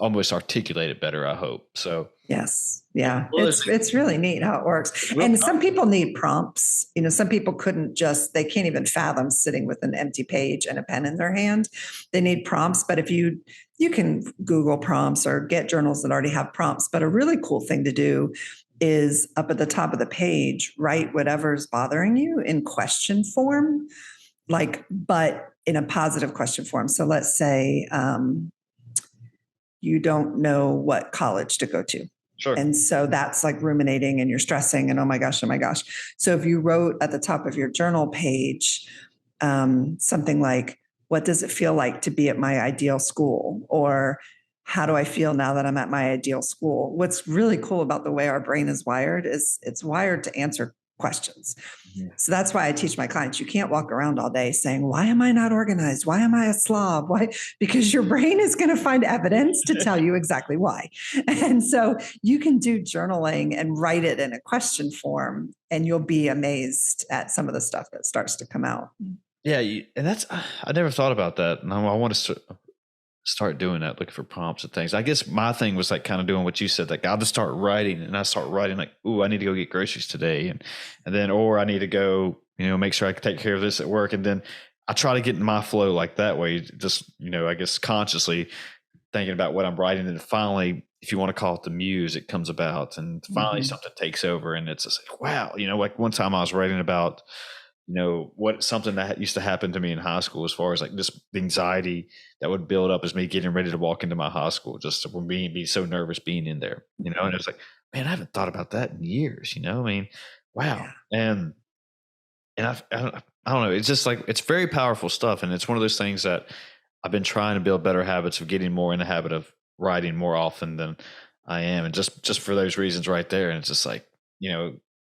almost articulate it better, I hope. So yes. Yeah. It's really neat how it works. And some people need prompts. Some people they can't even fathom sitting with an empty page and a pen in their hand. They need prompts. But if you can Google prompts or get journals that already have prompts. But a really cool thing to do is up at the top of the page, write whatever's bothering you in question form, but in a positive question form. So let's say, you don't know what college to go to. Sure. And so that's like ruminating and you're stressing and oh my gosh. So if you wrote at the top of your journal page, something like, what does it feel like to be at my ideal school? Or how do I feel now that I'm at my ideal school? What's really cool about the way our brain is wired is it's wired to answer questions. Mhm. So that's why I teach my clients, you can't walk around all day saying, why am I not organized? Why am I a slob? Why? Because your brain is going to find evidence to tell you exactly why. And so you can do journaling and write it in a question form, and you'll be amazed at some of the stuff that starts to come out. Yeah, and that's I never thought about that, and I want to start doing that, looking for prompts and things. I guess my thing was like kind of doing what you said, like I'll just start writing, and I start writing like, "Ooh, I need to go get groceries today," and then, or I need to go, make sure I can take care of this at work, and then I try to get in my flow like that way, just I guess consciously thinking about what I'm writing, and finally, if you want to call it the muse, it comes about, and finally Mhm. something takes over, and it's just like, wow, like one time I was writing about what something that used to happen to me in high school, as far as like just the anxiety that would build up as me getting ready to walk into my high school, just from being so nervous being in there, and it's like, man, I haven't thought about that in years, I mean, wow. Yeah. And I don't know, it's just like, it's very powerful stuff, and it's one of those things that I've been trying to build better habits of getting more in the habit of writing more often than I am, and just for those reasons right there, and it's just like,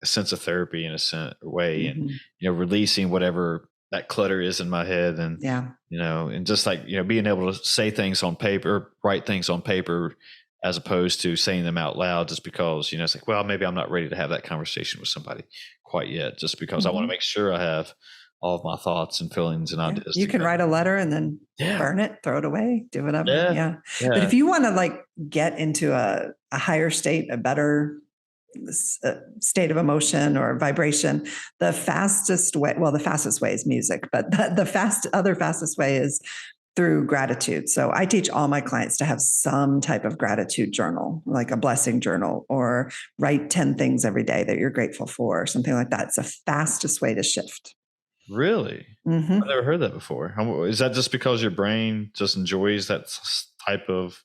a sense of therapy in a way, and Mhm. releasing whatever that clutter is in my head, and Yeah. and just like, being able to say things on paper, write things on paper, as opposed to saying them out loud, just because it's like, well, maybe I'm not ready to have that conversation with somebody quite yet, just because I want to Mhm. make sure I have all of my thoughts and feelings and Yeah. ideas You can together. write a letter and then Yeah. burn it, throw it away, do whatever. Yeah. Yeah. But Yeah. if you want to like get into a higher state, a better state of emotion or vibration, the fastest way, well, the fastest way is music, but the other fastest way is through gratitude. So I teach all my clients to have some type of gratitude journal, like a blessing journal, or write 10 things every day that you're grateful for, or something like that. It's the fastest way to shift. Really? I've Hmm. never heard that before. Is that just because your brain just enjoys that type of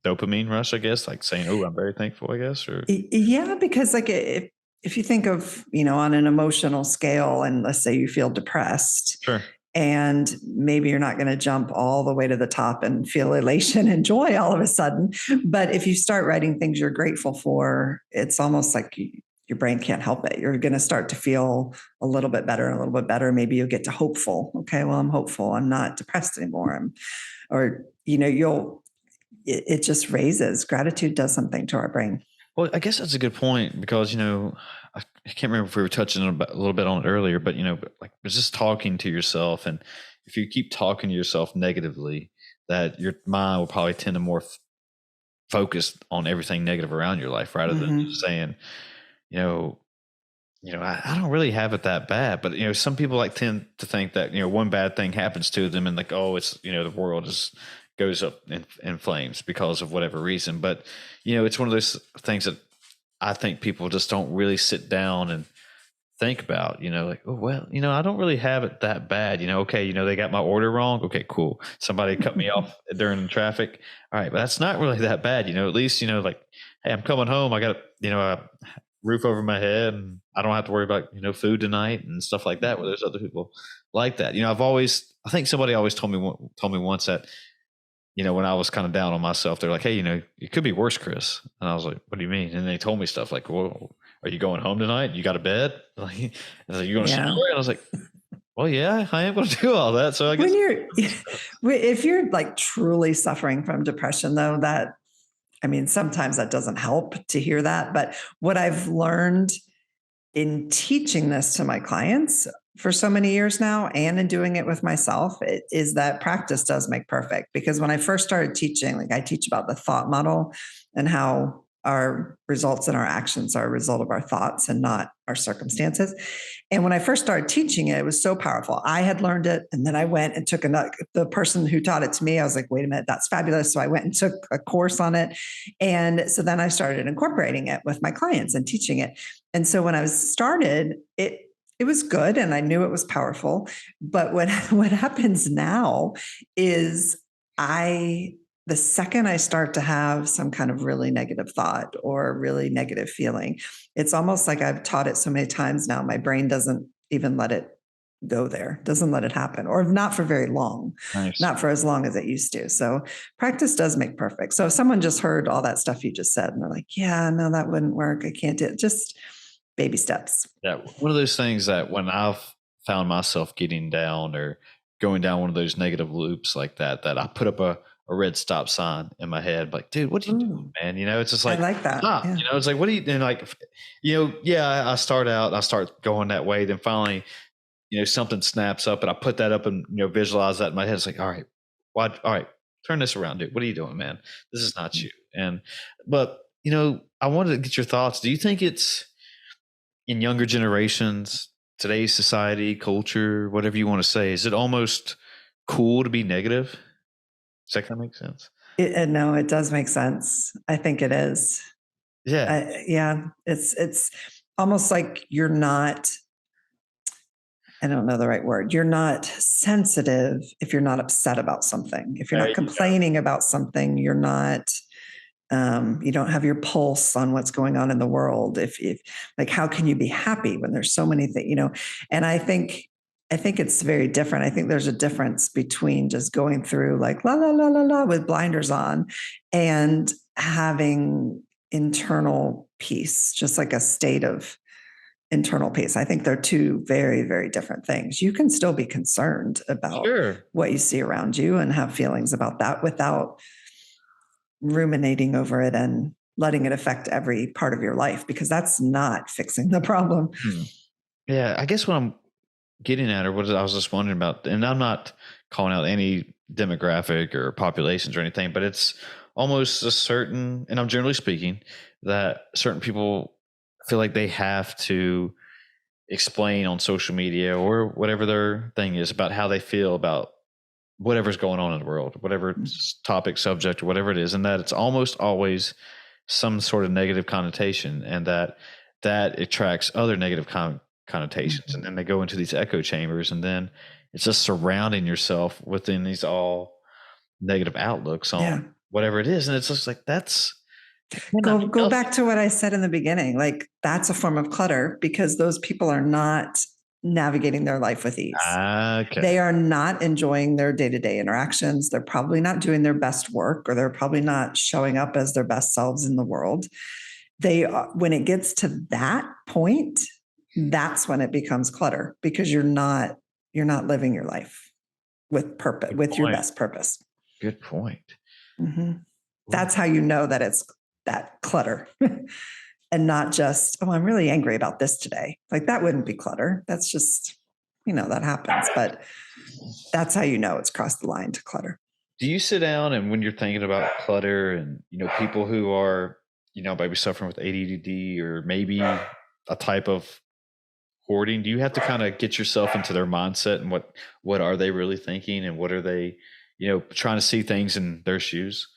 dopamine rush, I guess? Like saying, "Oh, I'm very thankful," I guess, or Yeah, because like if you think of, on an emotional scale, and let's say you feel depressed, sure. and maybe you're not going to jump all the way to the top and feel elation and joy all of a sudden. But if you start writing things you're grateful for, it's almost like your brain can't help it. You're going to start to feel a little bit better, a little bit better. Maybe you'll get to hopeful. Okay, well, I'm hopeful. I'm not depressed anymore. Or, it just raises gratitude does something to our brain. Well, I guess that's a good point, because I can't remember if we were touching on a little bit on it earlier, but like it's just talking to yourself, and if you keep talking to yourself negatively, that your mind will probably tend to more focus on everything negative around your life, rather than just Hmm. saying, you know, I don't really have it that bad, but some people like tend to think that one bad thing happens to them, and like, oh, it's the world is goes up in flames because of whatever reason. But it's one of those things that I think people just don't really sit down and think about. Like, oh well, I don't really have it that bad. Okay, they got my order wrong. Okay, cool. Somebody cut me off during traffic. All right, but that's not really that bad. At least like, hey, I'm coming home. I got a roof over my head, and I don't have to worry about food tonight and stuff like that. Where there's other people like that. I think somebody always told me once that when I was kind of down on myself, they're like, hey, it could be worse, Chris. And I was like, what do you mean? And they told me stuff like, well, are you going home tonight? You got a bed? Like, I was like, you going to Yeah. Shelor? And I was like, well, yeah, I am going to do all that. So I guess. When you're, if you're like truly suffering from depression, though, I mean, sometimes that doesn't help to hear that. But what I've learned in teaching this to my clients for so many years now, and in doing it with myself, is that practice does make perfect. Because when I first started teaching, like I teach about the thought model and how our results and our actions are a result of our thoughts and not our circumstances. And when I first started teaching it, it was so powerful. I had learned it, and then I went and took the person who taught it to me. I was like, wait a minute, that's fabulous. So I went and took a course on it. And so then I started incorporating it with my clients and teaching it. And so when I was started, it was good, and I knew it was powerful. But what happens now is I the second I start to have some kind of really negative thought or a really negative feeling, it's almost like I've taught it so many times now, my brain doesn't even let it go there, doesn't let it happen, or not for very long, Nice. not for as long as it used to. So practice does make perfect. So if someone just heard all that stuff you just said and they're like, yeah, no, that wouldn't work, I can't do it, just baby steps. Yeah, one of those things that when I've found myself getting down or going down one of those negative loops like that, that I put up a red stop sign in my head, like, dude, what are you doing, Ooh, man? You know, it's just I like, like that. stop. Yeah. You know, it's like, what are you doing? Like, yeah, I start going that way. Then finally, something snaps up and I put that up and, visualize that in my head. It's like, all right, all right, turn this around, dude. What are you doing, man? This is not you. But, I wanted to get your thoughts. Do you think it's in younger generations, today's society, culture, whatever you want to say, is it almost cool to be negative? Does that kind of make sense? No, it does make sense. I think it is. Yeah. Yeah, it's almost like you're not. I don't know the right word. You're not sensitive if you're not upset about something. If you're There not you go. complaining about something, you're not. You don't have your pulse on what's going on in the world. If like, how can you be happy when there's so many things? And I think it's very different. I think there's a difference between just going through like la la la la la with blinders on, and having internal peace, just like a state of internal peace. I think they're two very, very different things. You can still be concerned about Sure. what you see around you and have feelings about that without ruminating over it and letting it affect every part of your life, because that's not fixing the problem. Hmm. Yeah. I guess what I'm getting at, or what I was just wondering about, and I'm not calling out any demographic or populations or anything, but it's almost a certain, and I'm generally speaking, that certain people feel like they have to explain on social media or whatever their thing is about how they feel about whatever's going on in the world, whatever topic, subject, or whatever it is, and that it's almost always some sort of negative connotation, and that attracts other negative connotations, and then they go into these echo chambers, and then it's just surrounding yourself within these all negative outlooks on Yeah. whatever it is, and it's just like that cannot be Go healthy. back to what I said in the beginning. Like, that's a form of clutter because those people are not navigating their life with ease. Okay. They are not enjoying their day-to-day interactions. They're probably not doing their best work, or they're probably not showing up as their best selves in the world. When it gets to that point, that's when it becomes clutter, because you're not living your life with purpose, Good with your point. best purpose. Good point. Mhm. Ooh. That's how you know that it's that clutter. And not just, oh, I'm really angry about this today. Like, that wouldn't be clutter. That's just, that happens. But that's how you know it's crossed the line to clutter. Do you sit down and when you're thinking about clutter and people who are maybe suffering with ADD or maybe a type of hoarding, do you have to kind of get yourself into their mindset and what are they really thinking and what are they trying to see things in their shoes?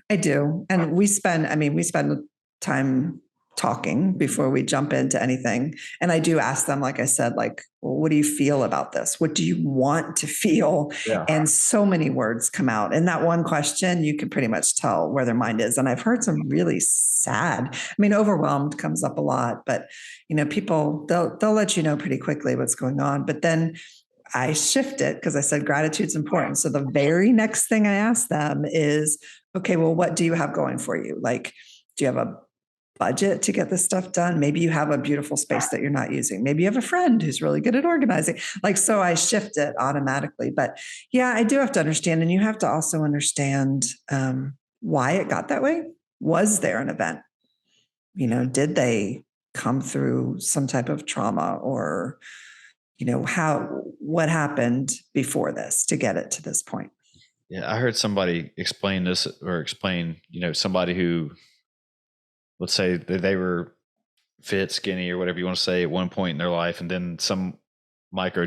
I do. And we spend time talking before we jump into anything. And I do ask them, like I said, like, well, what do you feel about this? What do you want to feel? Yeah. And so many words come out. In that one question, you can pretty much tell where their mind is. And I've heard some really sad, overwhelmed comes up a lot, but people, they'll let you know pretty quickly what's going on. But then I shift it because I said gratitude's important. So the very next thing I ask them is, okay, well, what do you have going for you? Like, do you have a budget to get this stuff done? Maybe you have a beautiful space that you're not using. Maybe you have a friend who's really good at organizing. Like, so I shift it automatically. But yeah, I do have to understand. And you have to also understand why it got that way. Was there an event? Did they come through some type of trauma, or what happened before this to get it to this point? Yeah, I heard somebody explain this or explain, somebody who, let's say that they were fit, skinny, or whatever you want to say at one point in their life, and then some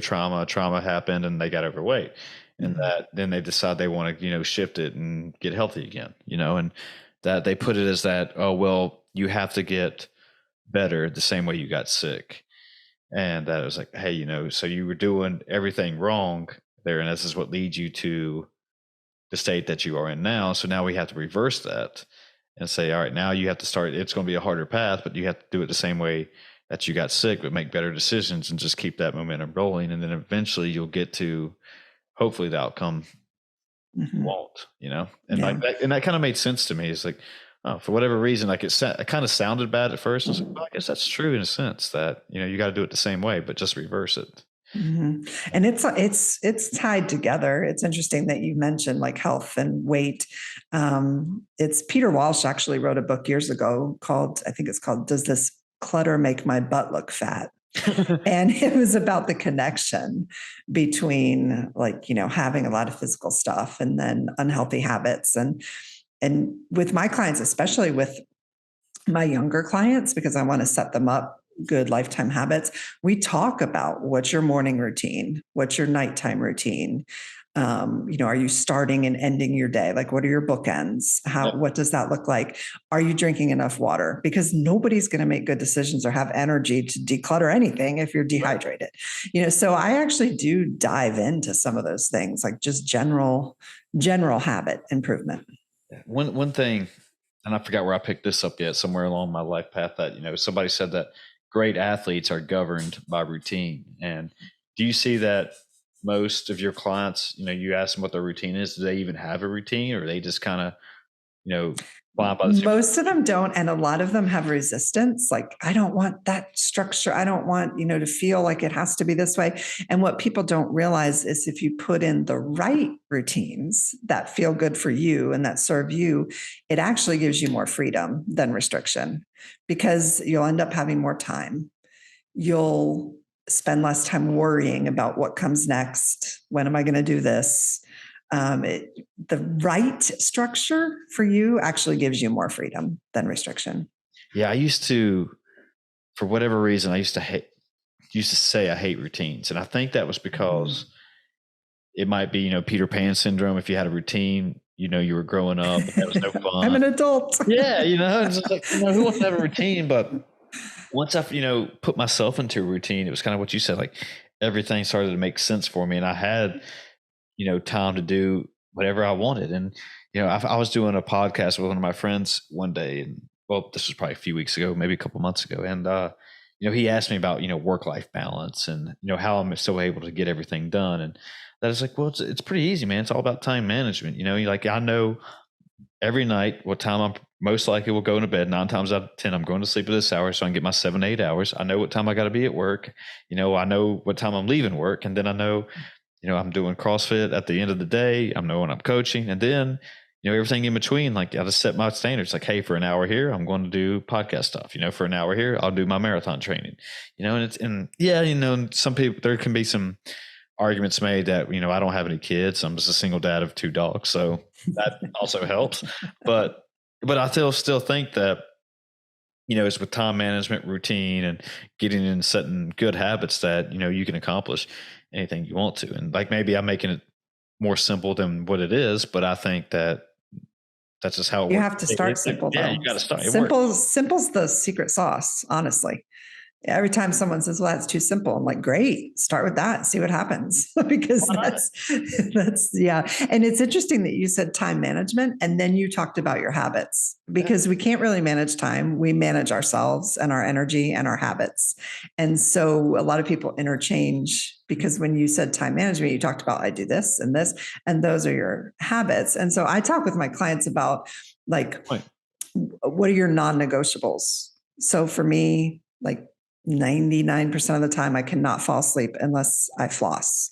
trauma happened and they got overweight. And Mhm. that then they decide they want to, shift it and get healthy again, and that they put it as that, oh, well, you have to get better the same way you got sick. And that was like, hey, so you were doing everything wrong there, and this is what leads you to the state that you are in now. So now we have to reverse that and say, all right, now you have to start. It's going to be a harder path, but you have to do it the same way that you got sick, but make better decisions and just keep that momentum rolling. And then eventually you'll get to hopefully the outcome you Mhm. want, and like Yeah. that, and that kind of made sense to me. It's like, For whatever reason, like it kind of sounded bad at first. I was like, well, I guess that's true in a sense that, you got to do it the same way, but just reverse it. And it's tied together. It's interesting that you mentioned like health and weight. It's Peter Walsh actually wrote a book years ago called, I think it's called, Does This Clutter Make My Butt Look Fat? And it was about the connection between like, having a lot of physical stuff and then unhealthy habits. And with my clients, especially with my younger clients, because I want to set them up good lifetime habits, we talk about what's your morning routine, what's your nighttime routine. Are you starting and ending your day? Like, what are your bookends? What does that look like? Are you drinking enough water? Because nobody's going to make good decisions or have energy to declutter anything if you're dehydrated. So I actually do dive into some of those things, like just general habit improvement. One thing, and I forgot where I picked this up yet, somewhere along my life path, that somebody said that great athletes are governed by routine. And do you see that most of your clients, you ask them what their routine is, do they even have a routine, or are they just kind of, fly by the most of them don't, and a lot of them have resistance. Like, I don't want that structure. I don't want, to feel like it has to be this way. And what people don't realize is if you put in the right routines that feel good for you and that serve you, it actually gives you more freedom than restriction, because you'll end up having more time. You'll spend less time worrying about what comes next. When am I going to do this? The right structure for you actually gives you more freedom than restriction. Yeah, I used to, for whatever reason, I used to say I hate routines, and I think that was because it might be Peter Pan syndrome. If you had a routine, you were growing up, and that was no fun. I'm an adult. Yeah, it's just like who wants to have a routine? But once I put myself into a routine, it was kind of what you said. Like everything started to make sense for me, and I had time to do whatever I wanted. And, I was doing a podcast with one of my friends one day, and this was probably a few weeks ago, maybe a couple months ago. And, he asked me about, work-life balance and, how I'm so able to get everything done. And I was like, well, it's pretty easy, man. It's all about time management. Like I know every night what time I'm most likely will go into bed. 9 times out of 10, I'm going to sleep at this hour, so I can get my 7 to 8 hours. I know what time I got to be at work. I know what time I'm leaving work. And then I know, I'm doing CrossFit at the end of the day. I know when I'm coaching, and then, everything in between. Like I just set my standards. Like, hey, for an hour here, I'm going to do podcast stuff. For an hour here, I'll do my marathon training. Some people, there can be some arguments made that I don't have any kids. I'm just a single dad of 2 dogs, so that also helps. But I still think that it's with time management, routine, and getting in setting good habits that you can accomplish anything you want to. And like maybe I'm making it more simple than what it is, but I think that that's just how it you works. have to start simple. Yeah, though. you got to start. Simple's the secret sauce, honestly. Every time someone says, well, that's too simple, I'm like, great, start with that, see what happens. Because that's, yeah. And it's interesting that you said time management, and then you talked about your habits, because we can't really manage time. We manage ourselves and our energy and our habits. And so a lot of people interchange, because when you said time management, you talked about, I do this, and those are your habits. And so I talk with my clients about like, what are your non-negotiables? So for me, like 99% of the time, I cannot fall asleep unless I floss.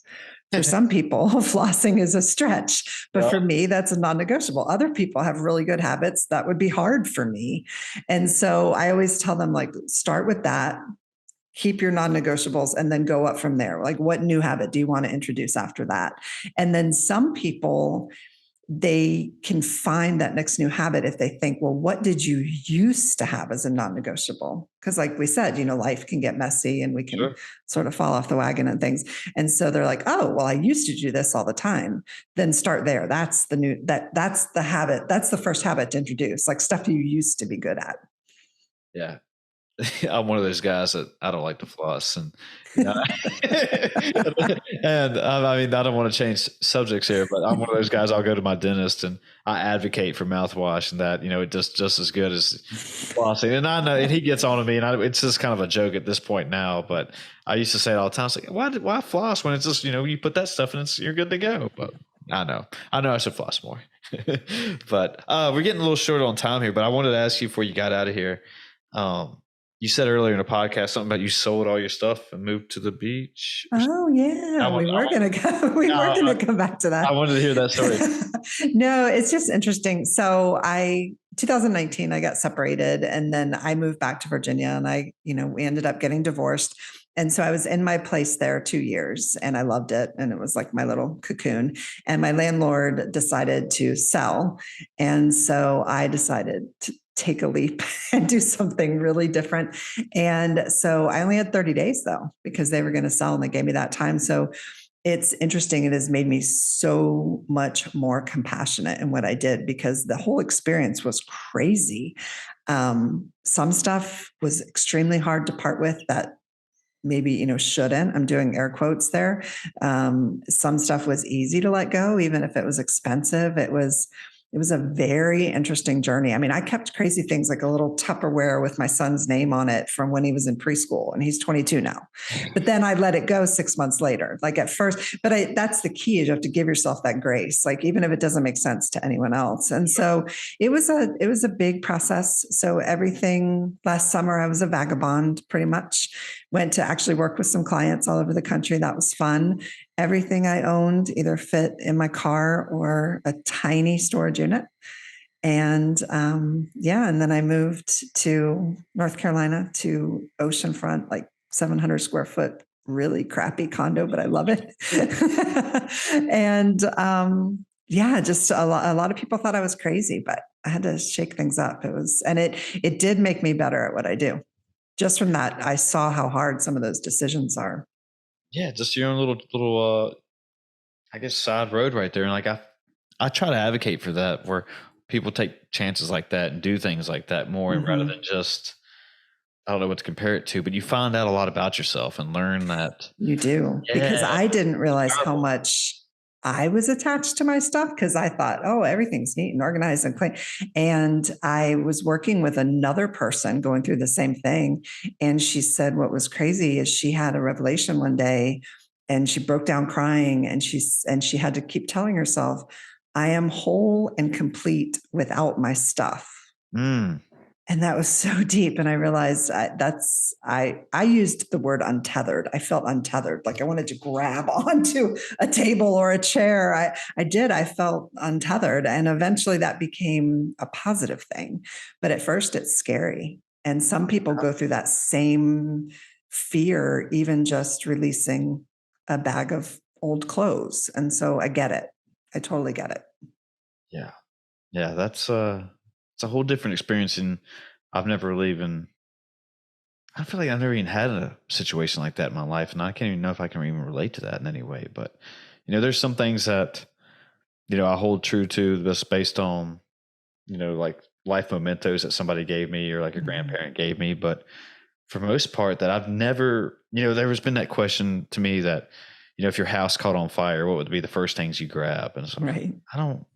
For some people, flossing is a stretch, but for me, that's a non-negotiable. Other people have really good habits that would be hard for me. And so I always tell them, like, start with that, keep your non-negotiables, and then go up from there. Like, what new habit do you want to introduce after that? And then some people, they can find that next new habit if they think, well, what did you used to have as a non-negotiable? Because like we said, life can get messy and we can sort of fall off the wagon and things. And so they're like, oh, well, I used to do this all the time. Then start there. That's the habit. That's the first habit to introduce, like stuff you used to be good at. Yeah. I'm one of those guys that I don't like to floss, and and I mean, I don't want to change subjects here, but I'm one of those guys. I'll go to my dentist and I advocate for mouthwash, and that it does just as good as flossing. And I know, and he gets on to me, and it's just kind of a joke at this point now. But I used to say it all the time. It's like, why floss when it's just you put that stuff in, you're good to go. But I know I should floss more. But we're getting a little short on time here, but I wanted to ask you before you got out of here. Um, you said earlier in the podcast something about you sold all your stuff and moved to the beach. Oh yeah, we were Uh, gonna come back to I that. wanted to hear that story. No, it's just interesting. So 2019 I got separated, and then I moved back to Virginia, and we ended up getting divorced. And so I was in my place there 2 years, and I loved it, and it was like my little cocoon. And my landlord decided to sell, and so I decided to take a leap and do something really different. And so I only had 30 days though, because they were going to sell, and they gave me that time. So it's interesting. It has made me so much more compassionate in what I did, because the whole experience was crazy. Some stuff was extremely hard to part with that maybe shouldn't. I'm doing air quotes there. Some stuff was easy to let go, even if it was expensive. It was a very interesting journey. I mean, I kept crazy things like a little Tupperware with my son's name on it from when he was in preschool, and he's 22 now. But then I let it go 6 months later. Like at first, but that's the key, is you have to give yourself that grace, like even if it doesn't make sense to anyone else. And so it was a big process. So everything last summer, I was a vagabond pretty much. Went to actually work with some clients all over the country. That was fun. Everything I owned either fit in my car or a tiny storage unit. And and then I moved to North Carolina, to oceanfront, like 700 square foot, really crappy condo, but I love it. And just a lot of people thought I was crazy, but I had to shake things up. It did make me better at what I do. Just from that, I saw how hard some of those decisions are. Yeah, just your own little I guess side road right there. And like I try to advocate for that, where people take chances like that and do things like that more, and rather than just, I don't know what to compare it to, but you find out a lot about yourself and learn that. You do, because Yeah, I didn't it's realize how powerful. much I was attached to my stuff, because I thought, oh, everything's neat and organized and clean. And I was working with another person going through the same thing. And she said what was crazy is she had a revelation one day, and she broke down crying, and she had to keep telling herself, I am whole and complete without my stuff. Mm, And that was so deep. And I realized I used the word untethered. I felt untethered, like I wanted to grab onto a table or a chair. I did. I felt untethered. And eventually that became a positive thing. But at first it's scary. And some people go through that same fear, even just releasing a bag of old clothes. And so I get it. I totally get it. yeah. Yeah, that's it's a whole different experience, and I've never really even, I feel like I've never even had a situation like that in my life, and I can't even know if I can even relate to that in any way. But there's some things that I hold true to, just based on like life mementos that somebody gave me, or like a Mhm. grandparent gave me. But for the most part, that I've never, there has been that question to me that, if your house caught on fire, what would be the first things you grab? And it's like, Right. I don't,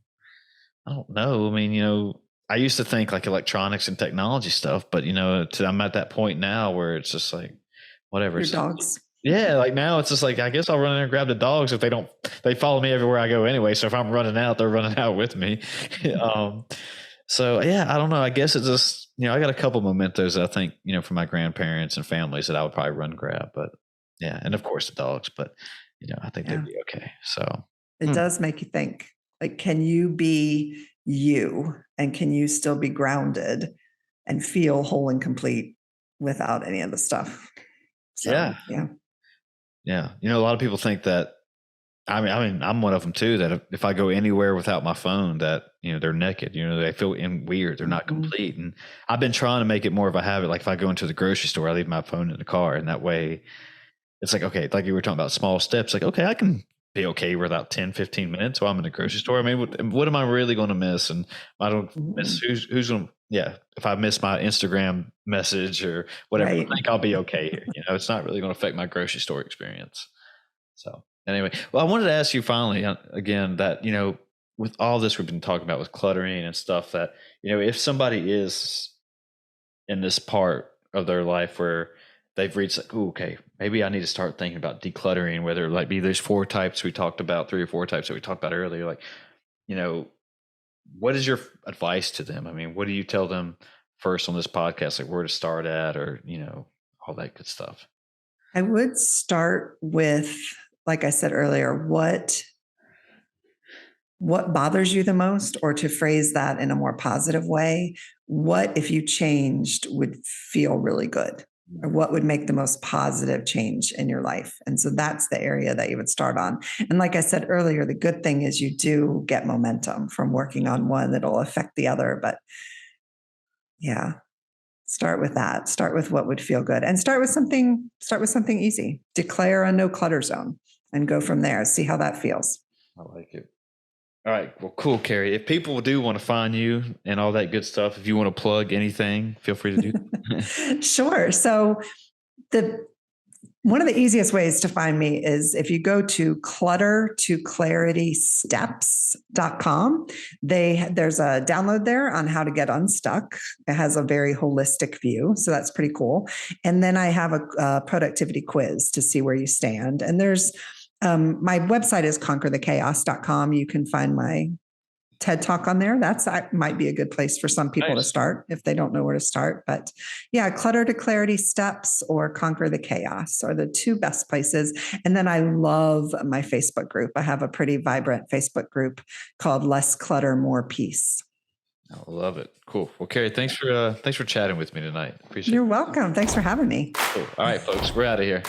I don't know. I mean, I used to think like electronics and technology stuff, but I'm at that point now where it's just like, whatever. Your It's just, dogs. yeah, like now it's just like, I guess I'll run in there and grab the dogs if they follow me everywhere I go anyway. So if I'm running out, they're running out with me. um, so yeah, I don't know. I guess it's just, I got a couple mementos that I think, from my grandparents and families that I would probably run grab, but yeah. And of course the dogs, but I think they'd Yeah. be okay. So, It does make you think, like, can you be you, and can you still be grounded and feel whole and complete without any of the stuff? yeah. So, yeah. Yeah. A lot of people think that, I mean, I'm one of them too. That if I go anywhere without my phone, that they're naked. They feel weird. They're not Mhm. complete. And I've been trying to make it more of a habit. Like if I go into the grocery store, I leave my phone in the car, and that way, it's like, okay, like you were talking about small steps. Like, okay, I can be okay without 10, 15 minutes while I'm in the grocery store. I mean, what am I really going to miss? And I don't miss Mhm. who's going to, yeah. If I miss my Instagram message or whatever, I Right. think I'll be okay here. It's not really going to affect my grocery store experience. So anyway, well, I wanted to ask you finally, again, that with all this we've been talking about with cluttering and stuff, that if somebody is in this part of their life where they've reached like, "Ooh, okay, maybe I need to start thinking about decluttering," whether like be there's 4 types we talked about, 3 or 4 types that we talked about earlier, like you know what is your advice to them? I mean, what do you tell them first on this podcast, like where to start at, or, all that good stuff? I would start with, like I said earlier, what bothers you the most, or to phrase that in a more positive way, what if you changed would feel really good, or what would make the most positive change in your life. And so that's the area that you would start on. And like I said earlier, the good thing is you do get momentum from working on one that'll affect the other. But yeah, start with that. Start with what would feel good, and start with something easy. Declare a no clutter zone and go from there. See how that feels. I like it. All right. Well, cool, Kerry. If people do want to find you and all that good stuff, if you want to plug anything, feel free to do that. Sure. So the one of the easiest ways to find me is if you go to cluttertoclaritysteps.com. There's a download there on how to get unstuck. It has a very holistic view, so that's pretty cool. And then I have a productivity quiz to see where you stand. And there's my website is conquerthechaos.com. You can find my TED Talk on there. That might be a good place for some people to start if they don't know where to start. But yeah, Clutter to Clarity Steps or Conquer the Chaos are the two best places. And then I love my Facebook group. I have a pretty vibrant Facebook group called Less Clutter, More Peace. I love it. Cool. Well, Kerry, thanks for chatting with me tonight. Appreciate it. You're welcome. Thanks for having me. Cool. All right, folks, we're out of here.